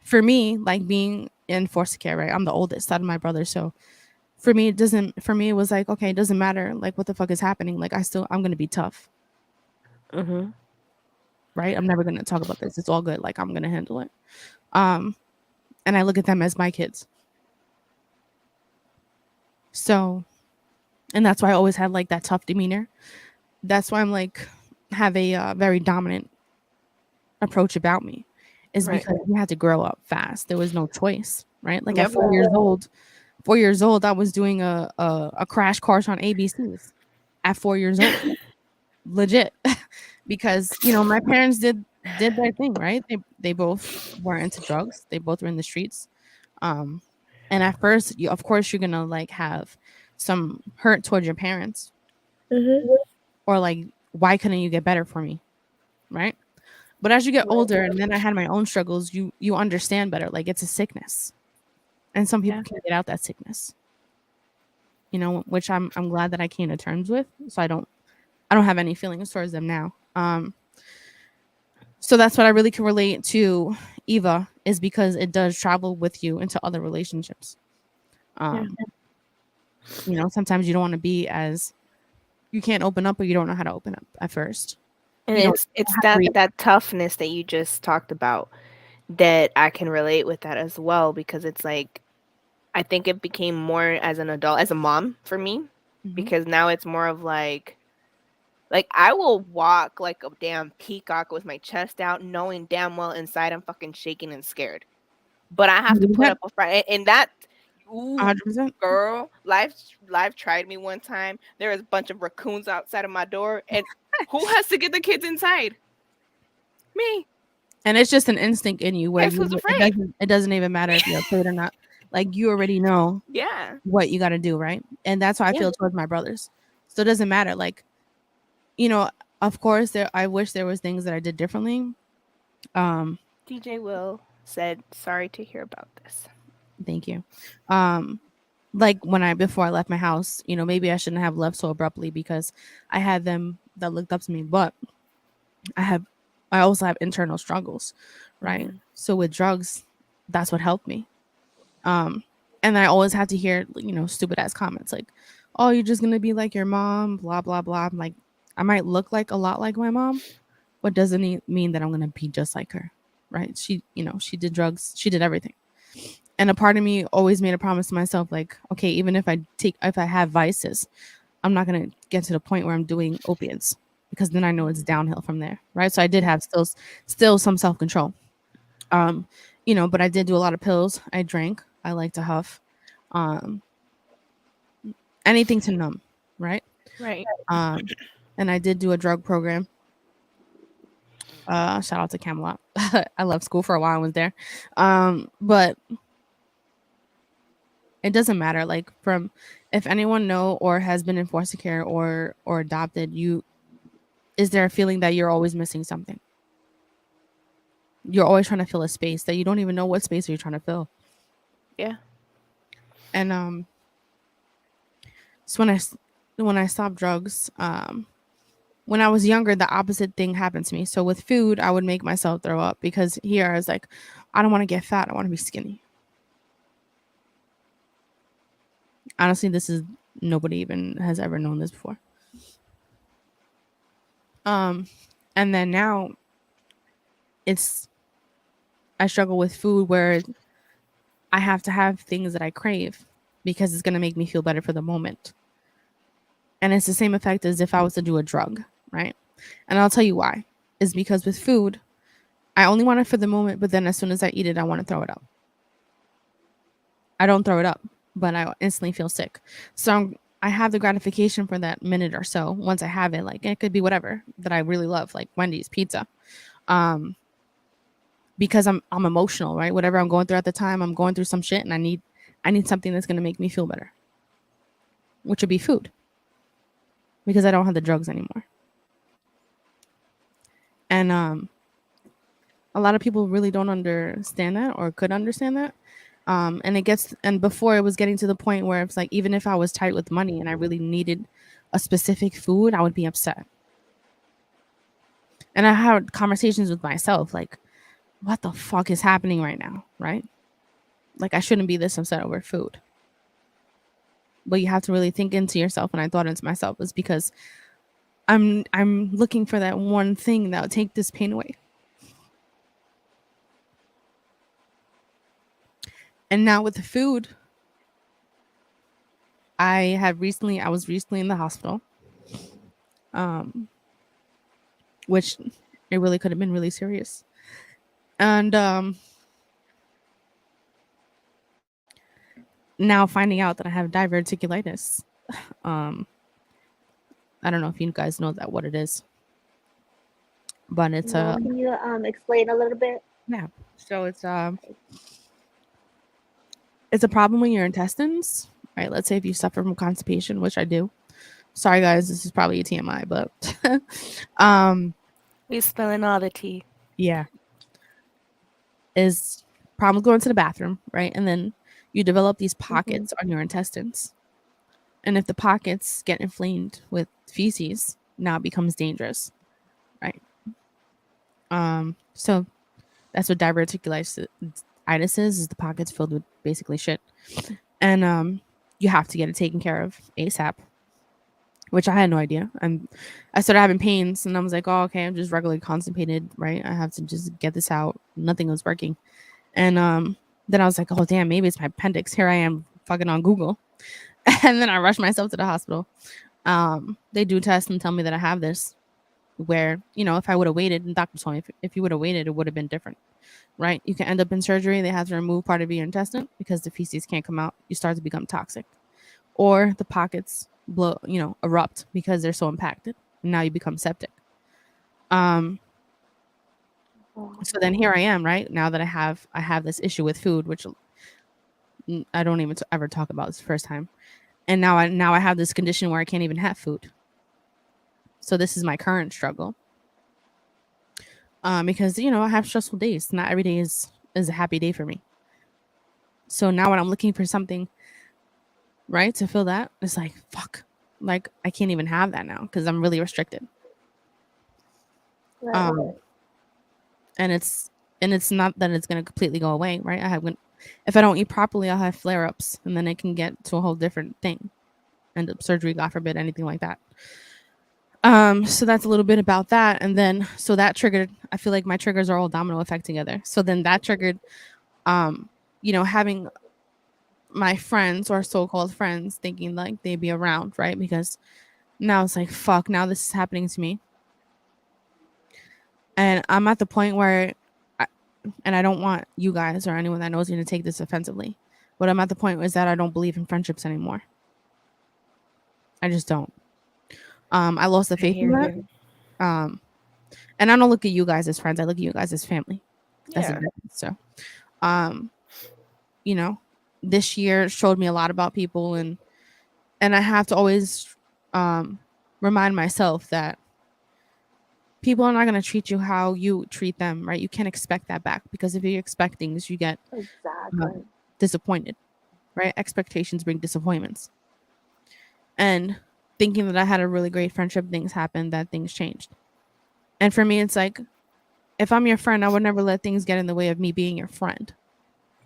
for me, like, being in foster care, right? I'm the oldest out of my brothers, so for me, it was like, okay, it doesn't matter, like, what the fuck is happening. Like, I'm gonna be tough. Right? I'm never gonna talk about this. It's all good. Like, I'm gonna handle it. And I look at them as my kids. So, and that's why I always had like that tough demeanor. That's why I'm like, have a very dominant approach about me, is because we had to grow up fast. There was no choice, right? Like, at 4 years old, I was doing a crash course on ABCs at 4 years old. Legit. Because, you know, my parents did their thing, right? They both were into drugs. They both were in the streets. And at first, of course, you're gonna like have some hurt towards your parents, or like, why couldn't you get better for me, right? But as you get older, and then I had my own struggles, you understand better. Like, it's a sickness, and some people can get out that sickness. You know, which I'm glad that I came to terms with. So I don't have any feelings towards them now. So that's what I really can relate to Eva, is because it does travel with you into other relationships. You know, sometimes you don't want to be as, you can't open up, or you don't know how to open up at first. And You know, it's that toughness that you just talked about that I can relate with that as well, because it's like I think it became more as an adult, as a mom for me, because now it's more of like I will walk like a damn peacock with my chest out, knowing damn well inside I'm fucking shaking and scared. But I have to put up a front, and that, ooh, 100%. girl, life tried me one time. There was a bunch of raccoons outside of my door, and who has to get the kids inside? Me. And it's just an instinct in you where Guess who's it afraid? doesn't even matter if you're afraid or not. Like you already know Yeah. what you got to do, right? And that's how I feel towards my brothers. So it doesn't matter. Like, you know, of course, I wish there was things that I did differently. DJ Will said, "Sorry to hear about this." Thank you. Like before I left my house, you know, maybe I shouldn't have left so abruptly because I had them that looked up to me, but I also have internal struggles, right? So with drugs, that's what helped me. And I always have to hear, you know, stupid ass comments like, "Oh, you're just gonna be like your mom," blah blah blah. I'm like, I might look like a lot like my mom, but doesn't mean that I'm gonna be just like her, right? She, you know, she did drugs, she did everything, and a part of me always made a promise to myself, like, okay, even if I have vices, I'm not gonna get to the point where I'm doing opiates because then I know it's downhill from there, right? So I did have still some self control. You know, but I did do a lot of pills. I drank. I like to huff. Anything to numb, right? Right. And I did do a drug program. Shout out to Camelot. I left school for a while. I was there. But it doesn't matter. Like if anyone know or has been in foster care or adopted, is there a feeling that you're always missing something? You're always trying to fill a space that you don't even know what space you're trying to fill. Yeah. And so when I stopped drugs, when I was younger, the opposite thing happened to me. So with food, I would make myself throw up because here I was like, I don't want to get fat. I want to be skinny. Honestly, nobody even has ever known this before. And then now I struggle with food where I have to have things that I crave because it's going to make me feel better for the moment. And it's the same effect as if I was to do a drug, right? And I'll tell you why. Is because with food, I only want it for the moment, but then as soon as I eat it, I want to throw it up. I don't throw it up, but I instantly feel sick. So I have the gratification for that minute or so once I have it. Like it could be whatever that I really love, like Wendy's pizza. Because I'm emotional, right? Whatever I'm going through at the time, I'm going through some shit and I need something that's going to make me feel better, which would be food. Because I don't have the drugs anymore. And a lot of people really don't understand that or could understand that. And before it was getting to the point where it's like, even if I was tight with money and I really needed a specific food, I would be upset. And I had conversations with myself, like, what the fuck is happening right now, right? Like, I shouldn't be this upset over food. But you have to really think into yourself, and I thought into myself, is because I'm looking for that one thing that would take this pain away. And now with the food, I was recently in the hospital, which it really could have been really serious. And now finding out that I have diverticulitis. I don't know if you guys know what it is, but it's Can you explain a little bit? Yeah. So it's a problem with your intestines, right? Let's say if you suffer from constipation, which I do. Sorry guys, this is probably a TMI, but We're spilling all the tea. Yeah. Is problems going to the bathroom, right? And then you develop these pockets on your intestines. And if the pockets get inflamed with feces, now it becomes dangerous, right? So that's what diverticulitis is the pockets filled with basically shit. And you have to get it taken care of ASAP. which I had no idea. And I started having pains, and I was like, oh, okay, I'm just regularly constipated, right? I have to just get this out. Nothing was working. And then I was like, oh, damn, maybe it's my appendix. Here I am fucking on Google. And then I rushed myself to the hospital. They do test and tell me that I have this, where, you know, if I would have waited, and doctor told me if you would have waited, it would have been different, right? You can end up in surgery. They have to remove part of your intestine because the feces can't come out. You start to become toxic, or the pockets blow, you know, erupt because they're so impacted. And now you become septic. So then here I am, right? Now that I have this issue with food, which I don't even ever talk about. This first time. And now I have this condition where I can't even have food. So this is my current struggle. Because, you know, I have stressful days. Not every day is a happy day for me. So now when I'm looking for something, right, to fill that, it's like, fuck. Like, I can't even have that now because I'm really restricted. Right. And it's not that it's gonna completely go away, right? If I don't eat properly, I'll have flare-ups, and then it can get to a whole different thing. End up surgery, God forbid, anything like that. So that's a little bit about that. And then so that triggered, I feel like my triggers are all domino effect together. So then that triggered you know, having my friends or so-called friends thinking like they'd be around, right? Because now it's like, fuck, now this is happening to me. And I'm at the point where and I don't want you guys or anyone that knows me to take this offensively, but I'm at the point is that I don't believe in friendships anymore. I just don't. I lost the faith in that. And I don't look at you guys as friends. I look at you guys as family. That's Yeah. so, you know, this year showed me a lot about people, and I have to always remind myself that people are not going to treat you how you treat them, right? You can't expect that back, because if you expect things, you get Exactly. disappointed, right? Expectations bring disappointments. And thinking that I had a really great friendship, things happened, that things changed. And for me, it's like, if I'm your friend, I would never let things get in the way of me being your friend.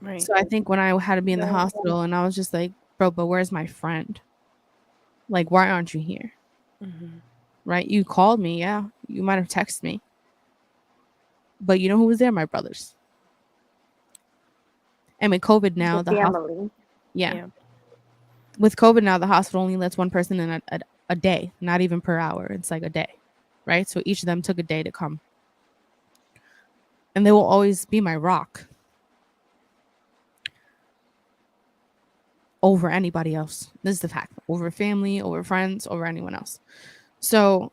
Right. So I think when I had to be in the hospital, and I was just like, bro, but where's my friend? Like, why aren't you here? Mm-hmm. Right? You called me. Yeah. You might have texted me. But you know who was there? My brothers. And with COVID now, The family. Yeah. With COVID now, the hospital only lets one person in a day, not even per hour. It's like a day. Right? So each of them took a day to come. And they will always be my rock over anybody else. This is the fact. Over family, over friends, over anyone else. So,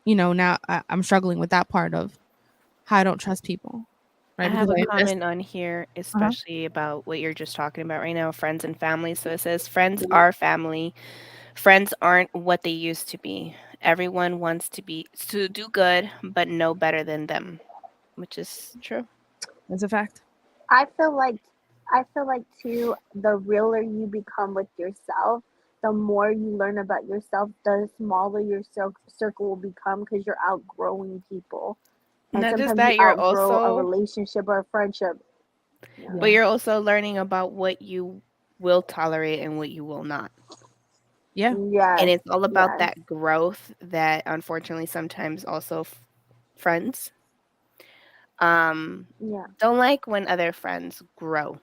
you know, now I'm struggling with that part of how I don't trust people. Right? I have Because a I invest. comment on here, especially about what you're just talking about right now, friends and family. So it says, friends are family. Friends aren't what they used to be. Everyone wants to do good, but know better than them, which is true. That's a fact. I feel like too, the realer you become with yourself, the more you learn about yourself, the smaller your circle will become, because you're outgrowing people. And Not just sometimes you that, outgrow a relationship or a friendship. Yeah. but you're also learning about what you will tolerate and what you will not. Yeah. And Yes. it's all about Yes. that growth that unfortunately sometimes also friends Yeah. don't like when other friends grow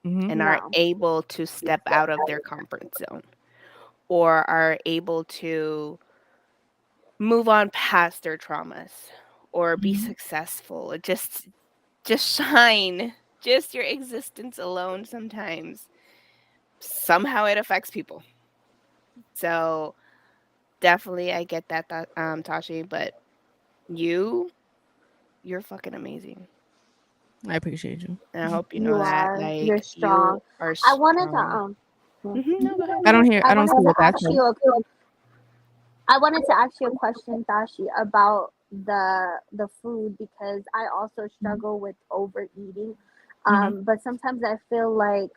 Mm-hmm. and are No. able to step out of their comfort zone, or are able to move on past their traumas, or be successful, or just shine. Just your existence alone sometimes somehow it affects people. So definitely I get that Tashi, but you're fucking amazing. I appreciate you. And I hope you know You that. are. You're Like, you strong. are I wanted strong. to No, go ahead. I I don't wanted see to what that ask says. you I wanted to ask you a question, Dashi, about the food, because I also struggle with overeating. But sometimes I feel like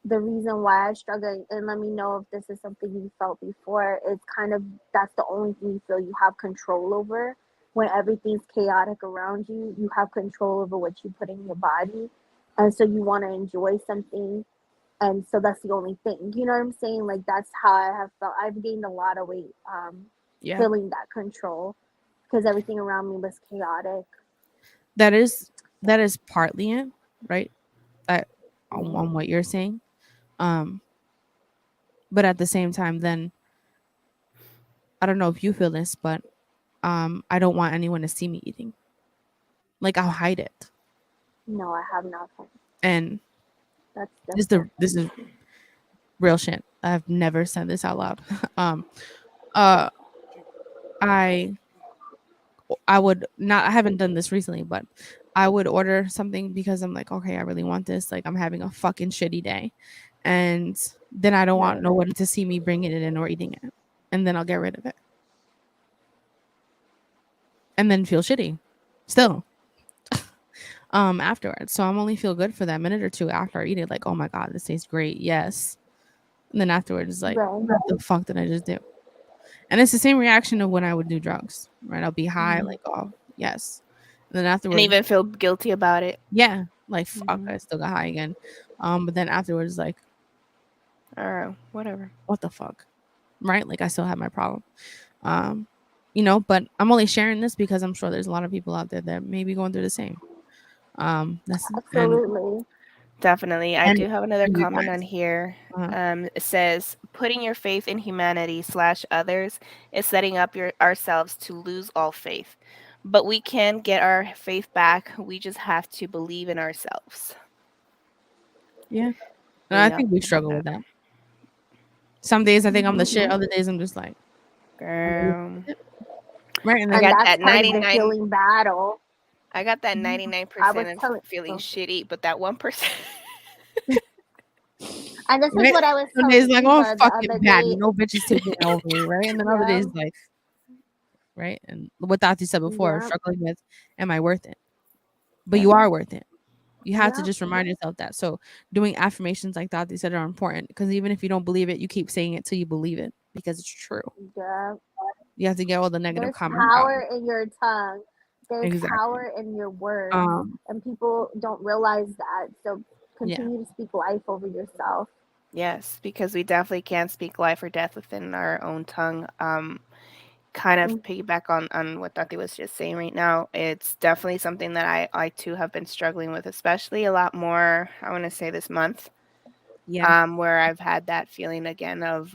the reason why I struggle, and let me know if this is something you felt before, is kind of that's the only thing you feel you have control over. When everything's chaotic around you, you have control over what you put in your body. And so you want to enjoy something And so that's the only thing. You know what I'm saying? Like that's how I have felt. I've gained a lot of weight, Yeah. feeling that control because everything around me was chaotic. That is partly it, right? That on what you're saying. Um, but at the same time, then I don't know if you feel this, but I don't want anyone to see me eating. Like I'll hide it. No, I have nothing. And That's this is real shit. I've never said this out loud. Uh, I would not. I haven't done this recently, but I would order something because I'm like, okay, I really want this. Like I'm having a fucking shitty day, and then I don't want no one to see me bringing it in or eating it, and then I'll get rid of it, and then feel shitty, still. Afterwards, so I'm only feel good for that minute or two after I eat it. Like, oh my god, this tastes great, yes. And then afterwards, it's like, right. what the fuck did I just do? And it's the same reaction of when I would do drugs, right? I'll be high, Mhm. like, oh, yes. And then And afterwards, even feel guilty about it. yeah, like, fuck, Mhm. I still got high again. But then afterwards, like, Whatever. what the fuck, right? Like, I still have my problem. Um, but I'm only sharing this because I'm sure there's a lot of people out there that may be going through the same. That's Absolutely. Definitely. I and do have another for you comment on guys. here. Uh-huh. It says, putting your faith in humanity / others is setting up ourselves to lose all faith. But we can get our faith back. We just have to believe in ourselves. Yeah, and I Yeah. think we struggle with that. Some days I think I'm the shit. Other days I'm just like, Girl. right, and I then And got that's that part of the 99. healing battle. I got that I was 99% of telling feeling so, shitty, but that 1%. and this is right. what I was Some telling days like, oh, Eva the fucking other bad, day. no bitch is taking it over me, right? And then other Yeah, days like, right, and what Tati said before, yeah, struggling with, am I worth it? But Yeah. you are worth it. You have to yeah, just remind yourself that. So doing affirmations like Tati said are important because even if you don't believe it, you keep saying it till you believe it because it's true. yeah. You have to get all the negative There's comments out. power in your tongue. There's Exactly. power in your words, and people don't realize that. So Yeah. continue to speak life over yourself. Yes, because we definitely can't speak life or death within our own tongue. Kind of piggyback on what Tati was just saying right now. It's definitely something that I too have been struggling with, especially a lot more, I want to say this month. Yeah. Where I've had that feeling again of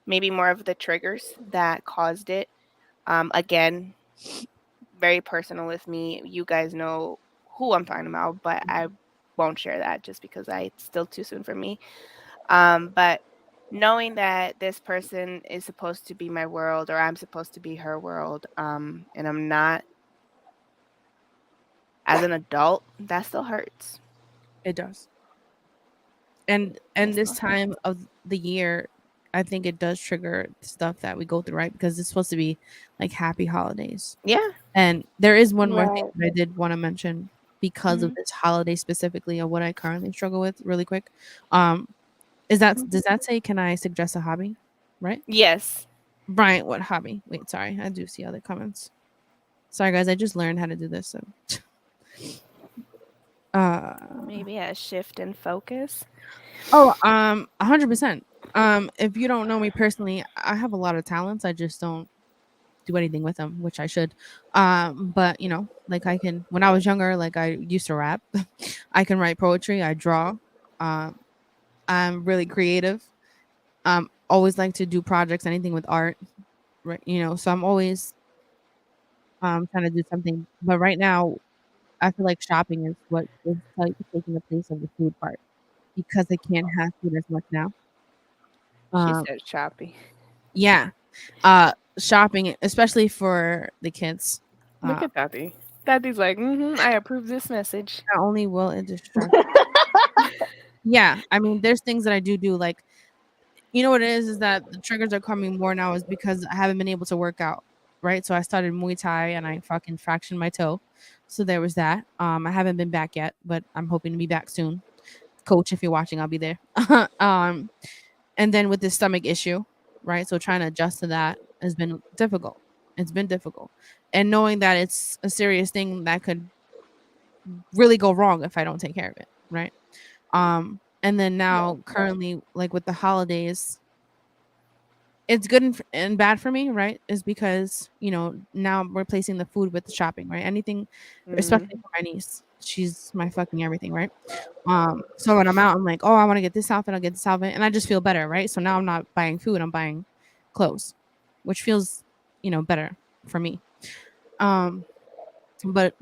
maybe more of the triggers that caused it. Again, very personal with me. You guys know who I'm talking about, but I won't share that just because it's still too soon for me. But knowing that this person is supposed to be my world or I'm supposed to be her world, and I'm not as an adult, that still hurts. It does. And That this still time hurts. of the year, I think it does trigger stuff that we go through, right? Because it's supposed to be like happy holidays. Yeah. And there is one more thing Right. that I did want to mention because of this holiday specifically of what I currently struggle with really quick. Does that say can I suggest a hobby? Right? Yes. Bryant, what hobby? Wait, sorry, I do see other comments. Sorry guys, I just learned how to do this. So Maybe a shift in focus. 100%. If you don't know me personally, I have a lot of talents. I just don't do anything with them, which I should. But like I can when I was younger, like I used to rap. I can write poetry, I draw. I'm really creative. Always like to do projects, anything with art, right? So I'm always trying to do something. But right now, I feel like shopping is what is taking the place of the food part because I can't have food as much now. She Um, said choppy. yeah, shopping, especially for the kids. Look at Tati. Tati's like, I approve this message. Not only will it distract. Yeah, I mean, there's things that I do like, what it is that the triggers are coming more now is because I haven't been able to work out, right? So I started Muay Thai and I fucking fractured my toe. So there was that. I haven't been back yet, but I'm hoping to be back soon. Coach, if you're watching, I'll be there. And then with this stomach issue, right? So trying to adjust to that has been difficult. It's been difficult. And knowing that it's a serious thing that could really go wrong if I don't take care of it, right? And then now currently, like with the holidays, it's good and bad for me, right? Is because, now I'm replacing the food with the shopping, right? Anything, especially for my niece. She's my fucking everything, right? So when I'm out, I'm like, oh, I want to get this outfit, I'll get this outfit, and I just feel better, right? So now I'm not buying food, I'm buying clothes, which feels, better for me. But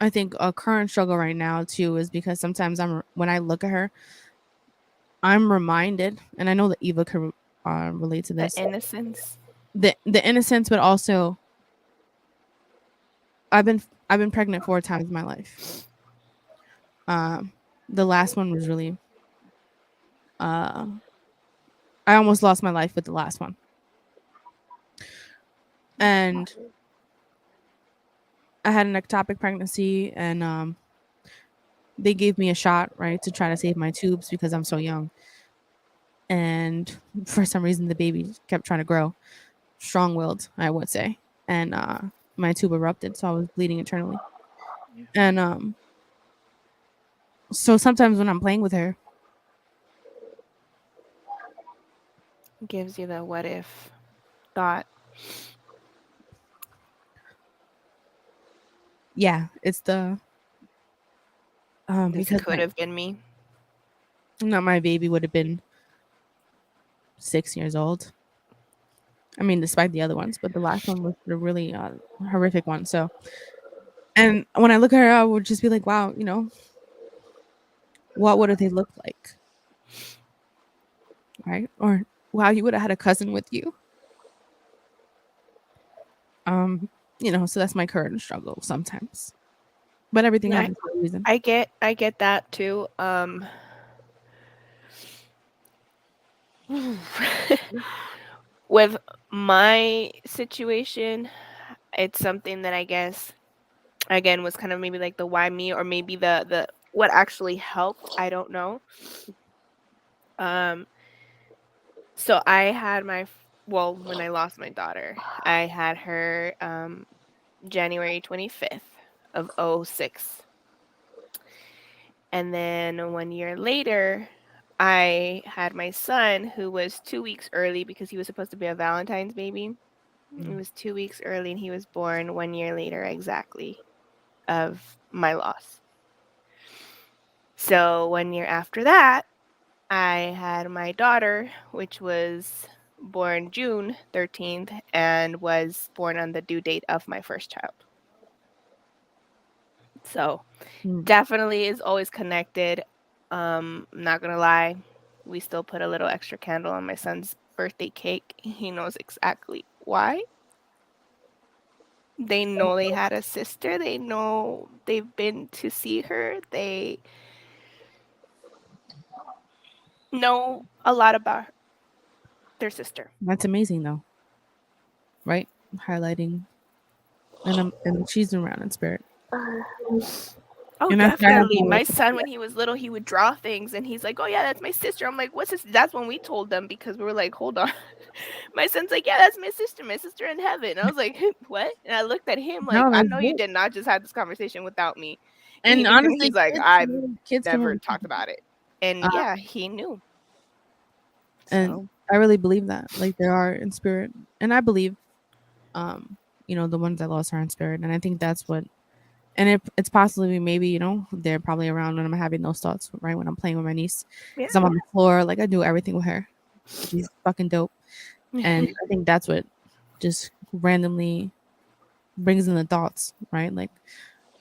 I think a current struggle right now too is because sometimes when I look at her, I'm reminded, and I know that Eva could relate to The this, innocence. the innocence, but also I've been pregnant 4 times in my life. The last one was really uh I almost lost my life with the last one. And I had an ectopic pregnancy, and they gave me a shot, right, to try to save my tubes because I'm so young. And for some reason the baby kept trying to grow. Strong-willed, I would say. And my tube erupted, so I was bleeding internally. And so sometimes when I'm playing with her, Gives you the what if thought. yeah, it's the This because could have been me. my baby would have been 6 years old. I mean, despite the other ones, but the last one was the really horrific one. So, and when I look at her, I would just be like, wow, what would have they looked like? Right? Or wow, you would have had a cousin with you. So that's my current struggle sometimes. But everything No, happens for a reason. I get that too. With my situation, it's something that I guess again was kind of maybe like the why me, or maybe the what actually helped. I don't know. Um, so I had when I lost my daughter, I had her January 25th of '06. And then 1 year later, I had my son, who was 2 weeks early because he was supposed to be a Valentine's baby. He was 2 weeks early, and he was born 1 year later exactly of my loss. So 1 year after that, I had my daughter, which was born June 13th and was born on the due date of my first child. So Mm. definitely is always connected. I'm not gonna lie, we still put a little extra candle on my son's birthday cake. He knows exactly why. They know they had a sister. They know they've been to see her. They know a lot about their sister. That's amazing, though, right? Highlighting, and she's around in spirit, Oh, and that's what I have definitely. to My work son, with. when he was little, he would draw things, and he's like, "Oh yeah, that's my sister." I'm like, "What's this?" That's when we told them, because we were like, "Hold on." My son's like, "Yeah, that's my sister in heaven." I was like, "What?" And I looked at him like, No, "I that's know you good. did not just have this conversation without me." And he And looked at me, he's honestly, like, "I've kids can never really, talked about it." And uh, yeah, he knew. and So I really believe that, like, they are in spirit, and I believe, the ones that lost are in spirit, and I think that's what. And it's possibly maybe they're probably around when I'm having those thoughts, right, when I'm playing with my niece, because I'm yeah. on the floor, like I do everything with her. She's fucking dope, and I think that's what just randomly brings in the thoughts, right? Like,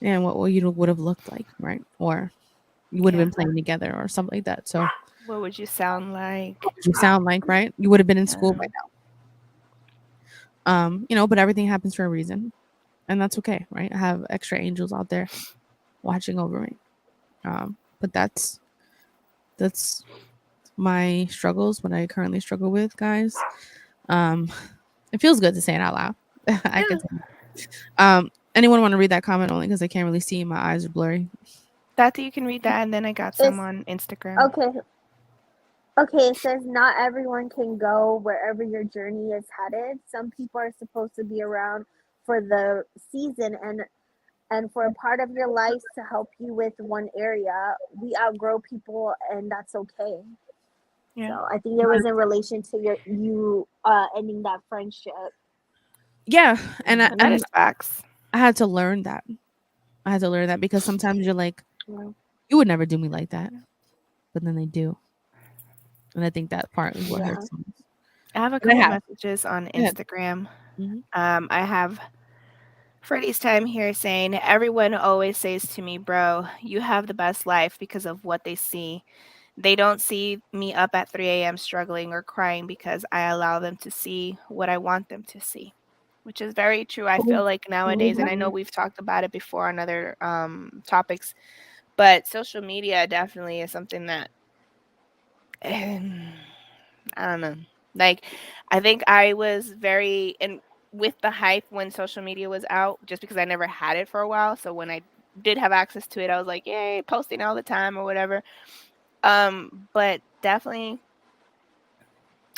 and what you would have looked like, right? Or you would have Yeah. been playing together or something like that. So What would you sound like? you sound like, right? You would have been in school by Um, now. But everything happens for a reason, and that's okay, right? I have extra angels out there watching over me. But that's my struggles, what I currently struggle with, guys. It feels good to say it out loud. I yeah. could. Anyone want to read that comment, only because I can't really see, my eyes are blurry. That you can read that, and then I got some It's on Instagram. okay. Okay, it says not everyone can go wherever your journey is headed. Some people are supposed to be around for the season, And for a part of your life to help you with one area, we outgrow people, and that's okay. Yeah. So I think it was in relation to you ending that friendship. Yeah, and And that is facts. I had to learn that. I had to learn that because sometimes you're like, Yeah. you would never do me like that, but then they do, and I think that part is what Yeah. hurts most. I have a And I couple have. messages on Go ahead. Instagram. Mhm. I have Freddie's time here saying, everyone always says to me, bro, you have the best life because of what they see. They don't see me up at 3 a.m. struggling or crying because I allow them to see what I want them to see, which is very true. I feel like nowadays, and I know we've talked about it before on other topics, but social media definitely is something that I don't know. Like, I think I was very and with the hype when social media was out, just because I never had it for a while. So when I did have access to it, I was like, yay, posting all the time or whatever. But definitely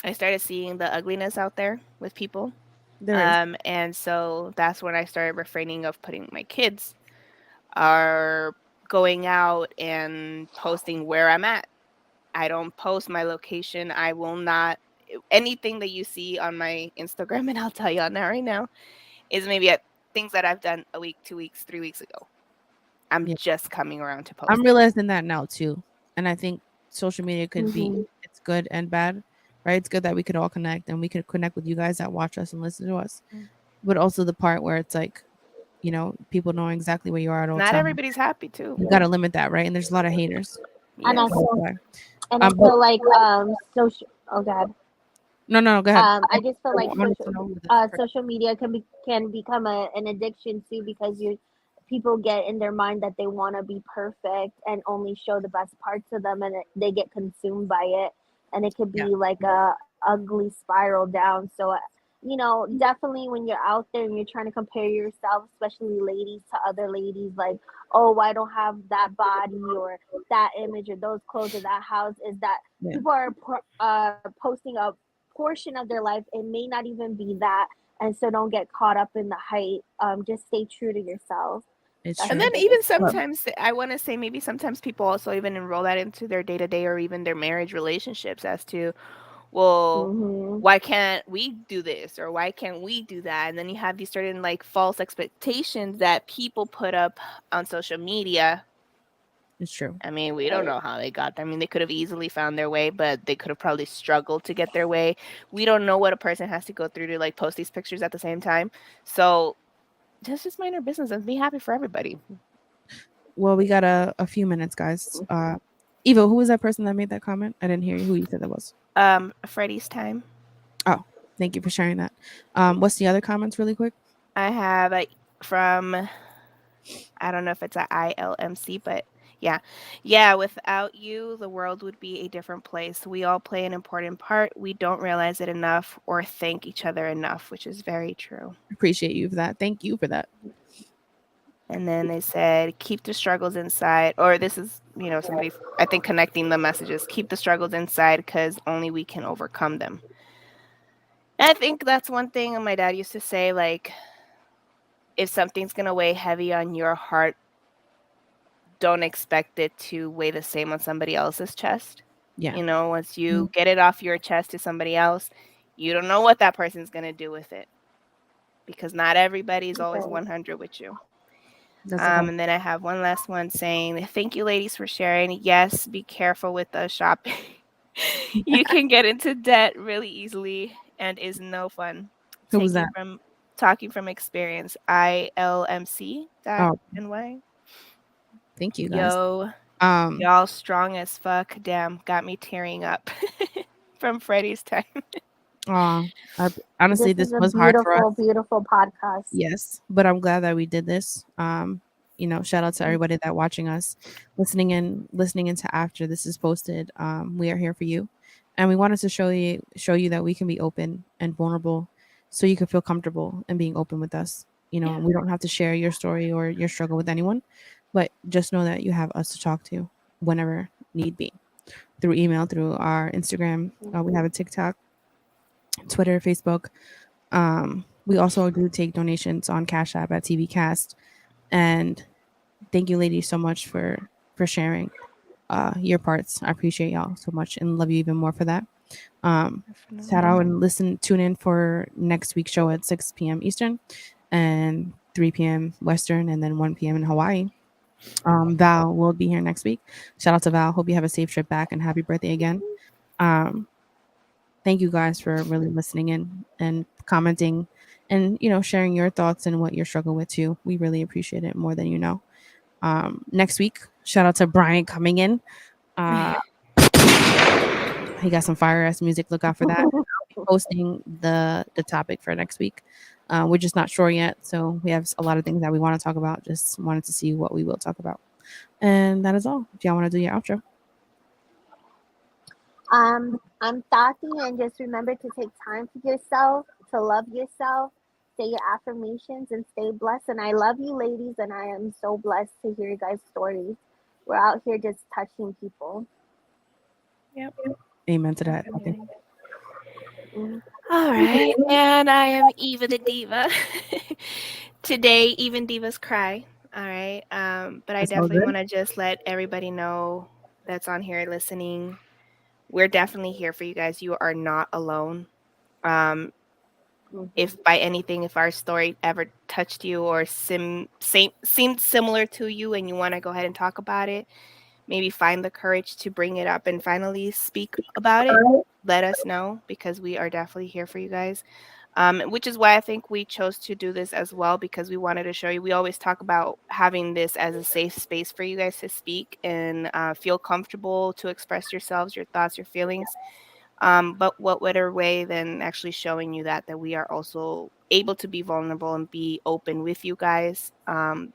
I started seeing the ugliness out there with people. There is. And so that's when I started refraining of putting my kids are going out and posting where I'm at. I don't post my location. I will not anything that you see on my Instagram, and I'll tell you on that right now, is maybe at things that I've done a week, 2 weeks, 3 weeks ago. I'm Yeah. just coming around to I'm post. realizing that now too, and I think social media could be Mm-hmm. it's good and bad, right? It's good that we could all connect and we could connect with you guys that watch us and listen to us, Mm. but also the part where it's like, people know exactly where you are at all Not times. everybody's happy too. You got to limit that, right? And there's a lot of haters. And I Yes. So that's feel why. and I But feel like social. Oh God. no, go ahead. I just feel I like wanted to know who this person. social media can become an addiction too, because you people get in their mind that they want to be perfect and only show the best parts of them, and they get consumed by it, and it could Yeah, be like a ugly spiral down. So definitely when you're out there and you're trying to compare yourself, especially ladies, to other ladies, like, oh, I don't have that body or that image or those clothes or that house, is that yeah, people are posting a portion of their life. It may not even be that, and so don't get caught up in the hype. Just stay true to yourself. it's That's And true. the then even biggest But thing. sometimes I want to say maybe sometimes people also even enroll that into their day to day or even their marriage relationships as to, well, Mm-hmm. why can't we do this or why can't we do that? And then you have these certain like false expectations that people put up on social media. it's true. I mean, we don't know how they got there. I mean, they could have easily found their way, but they could have probably struggled to get their way. We don't know what a person has to go through to like post these pictures at the same time. So just mind our business and be happy for everybody. Well, we got a few minutes, guys. Eva, who was that person that made that comment? I didn't hear who you said that was. Freddie's time. Oh, thank you for sharing that. What's the other comments, really quick? I have from I don't know if it's a ILMC, but yeah. Yeah, without you, the world would be a different place. We all play an important part. We don't realize it enough or thank each other enough, which is very true. Appreciate you for that. Thank you for that. And then they said, keep the struggles inside. Or this is, somebody, I think, connecting the messages. Keep the struggles inside because only we can overcome them. And I think that's one thing my dad used to say, like, if something's going to weigh heavy on your heart, don't expect it to weigh the same on somebody else's chest. Yeah. Once you get it off your chest to somebody else, you don't know what that person's going to do with it because not everybody's always 100 with you. That's a fact. And then I have one last one saying, thank you, ladies, for sharing. Yes, be careful with the shopping. You can get into debt really easily and is no fun. Who was that? Talking from experience. ILMC.NY. Thank you, guys. Yo, Um, y'all strong as fuck. Damn, got me tearing up from Freddie's time. Honestly, This this is a was hard for us. beautiful podcast. Yes, but I'm glad that we did this. Shout out to everybody that watching us, listening into after this is posted. We are here for you, and we wanted to show you that we can be open and vulnerable, so you can feel comfortable in being open with us. Yeah. We don't have to share your story or your struggle with anyone, but just know that you have us to talk to whenever need be, through email, through our Instagram. We have a TikTok, Twitter, Facebook. We also do take donations on Cash App at TVcast. And thank you, ladies, so much for sharing your parts. I appreciate y'all so much and love you even more for that. Shout Definitely. out and tune in for next week's show at 6 p.m. Eastern and 3 p.m. Western, and then 1 p.m. in Hawaii. Val will be here next week. Shout out to Val. Hope you have a safe trip back and happy birthday again. Um, thank you guys for really listening in and commenting and sharing your thoughts and what you're struggling with too. We really appreciate it more than you know. Next week, shout out to Brian coming in. Uh, he got some fire ass music. Look out for that. I'll be posting the topic for next week. We're just not sure yet, so we have a lot of things that we want to talk about. Just wanted to see what we will talk about, and that is all. If y'all want to do your outro, I'm Tati, and just remember to take time for yourself, to love yourself, say your affirmations, and stay blessed. And I love you, ladies, and I am so blessed to hear you guys' stories. We're out here just touching people. Yep. amen to that. Okay. Definitely. All right. And I am Eva the Diva. Today, even divas cry. All right. But I That's all definitely good. want to just let everybody know that's on here listening. We're definitely here for you guys. You are not alone. Um, if by anything, if our story ever touched you or seemed similar to you and you want to go ahead and talk about it, maybe find the courage to bring it up and finally speak about it, let us know because we are definitely here for you guys. Which is why I think we chose to do this as well because we wanted to show you. We always talk about having this as a safe space for you guys to speak and feel comfortable to express yourselves, your thoughts, your feelings. But what better way than actually showing you that we are also able to be vulnerable and be open with you guys,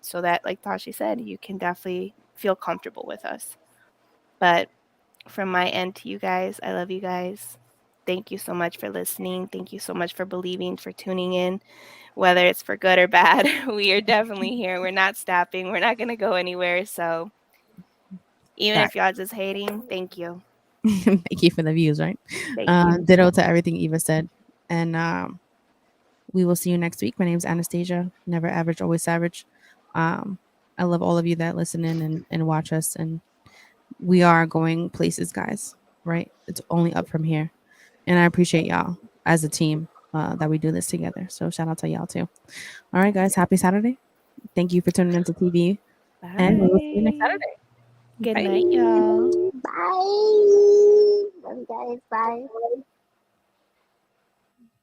so that, like Tashi said, you can definitely feel comfortable with us. But from my end to you guys, I love you guys. Thank you so much for listening. Thank you so much for believing, for tuning in, whether it's for good or bad. We are definitely here. We're not stopping. We're not going to go anywhere. So even That. if y'all just hating, thank you. Thank you for the views. Right. Thank you. Ditto to everything Eva said, and we will see you next week. My name is Anastasia. Never average, always savage. Um, I love all of you that listen in and watch us, and we are going places, guys. Right? It's only up from here, and I appreciate y'all as a team that we do this together. So shout out to y'all too. All right, guys. Happy Saturday. Thank you for tuning into TV, and we will see you next Bye. Saturday. Good Bye. night, y'all. Bye. Love you guys. Bye.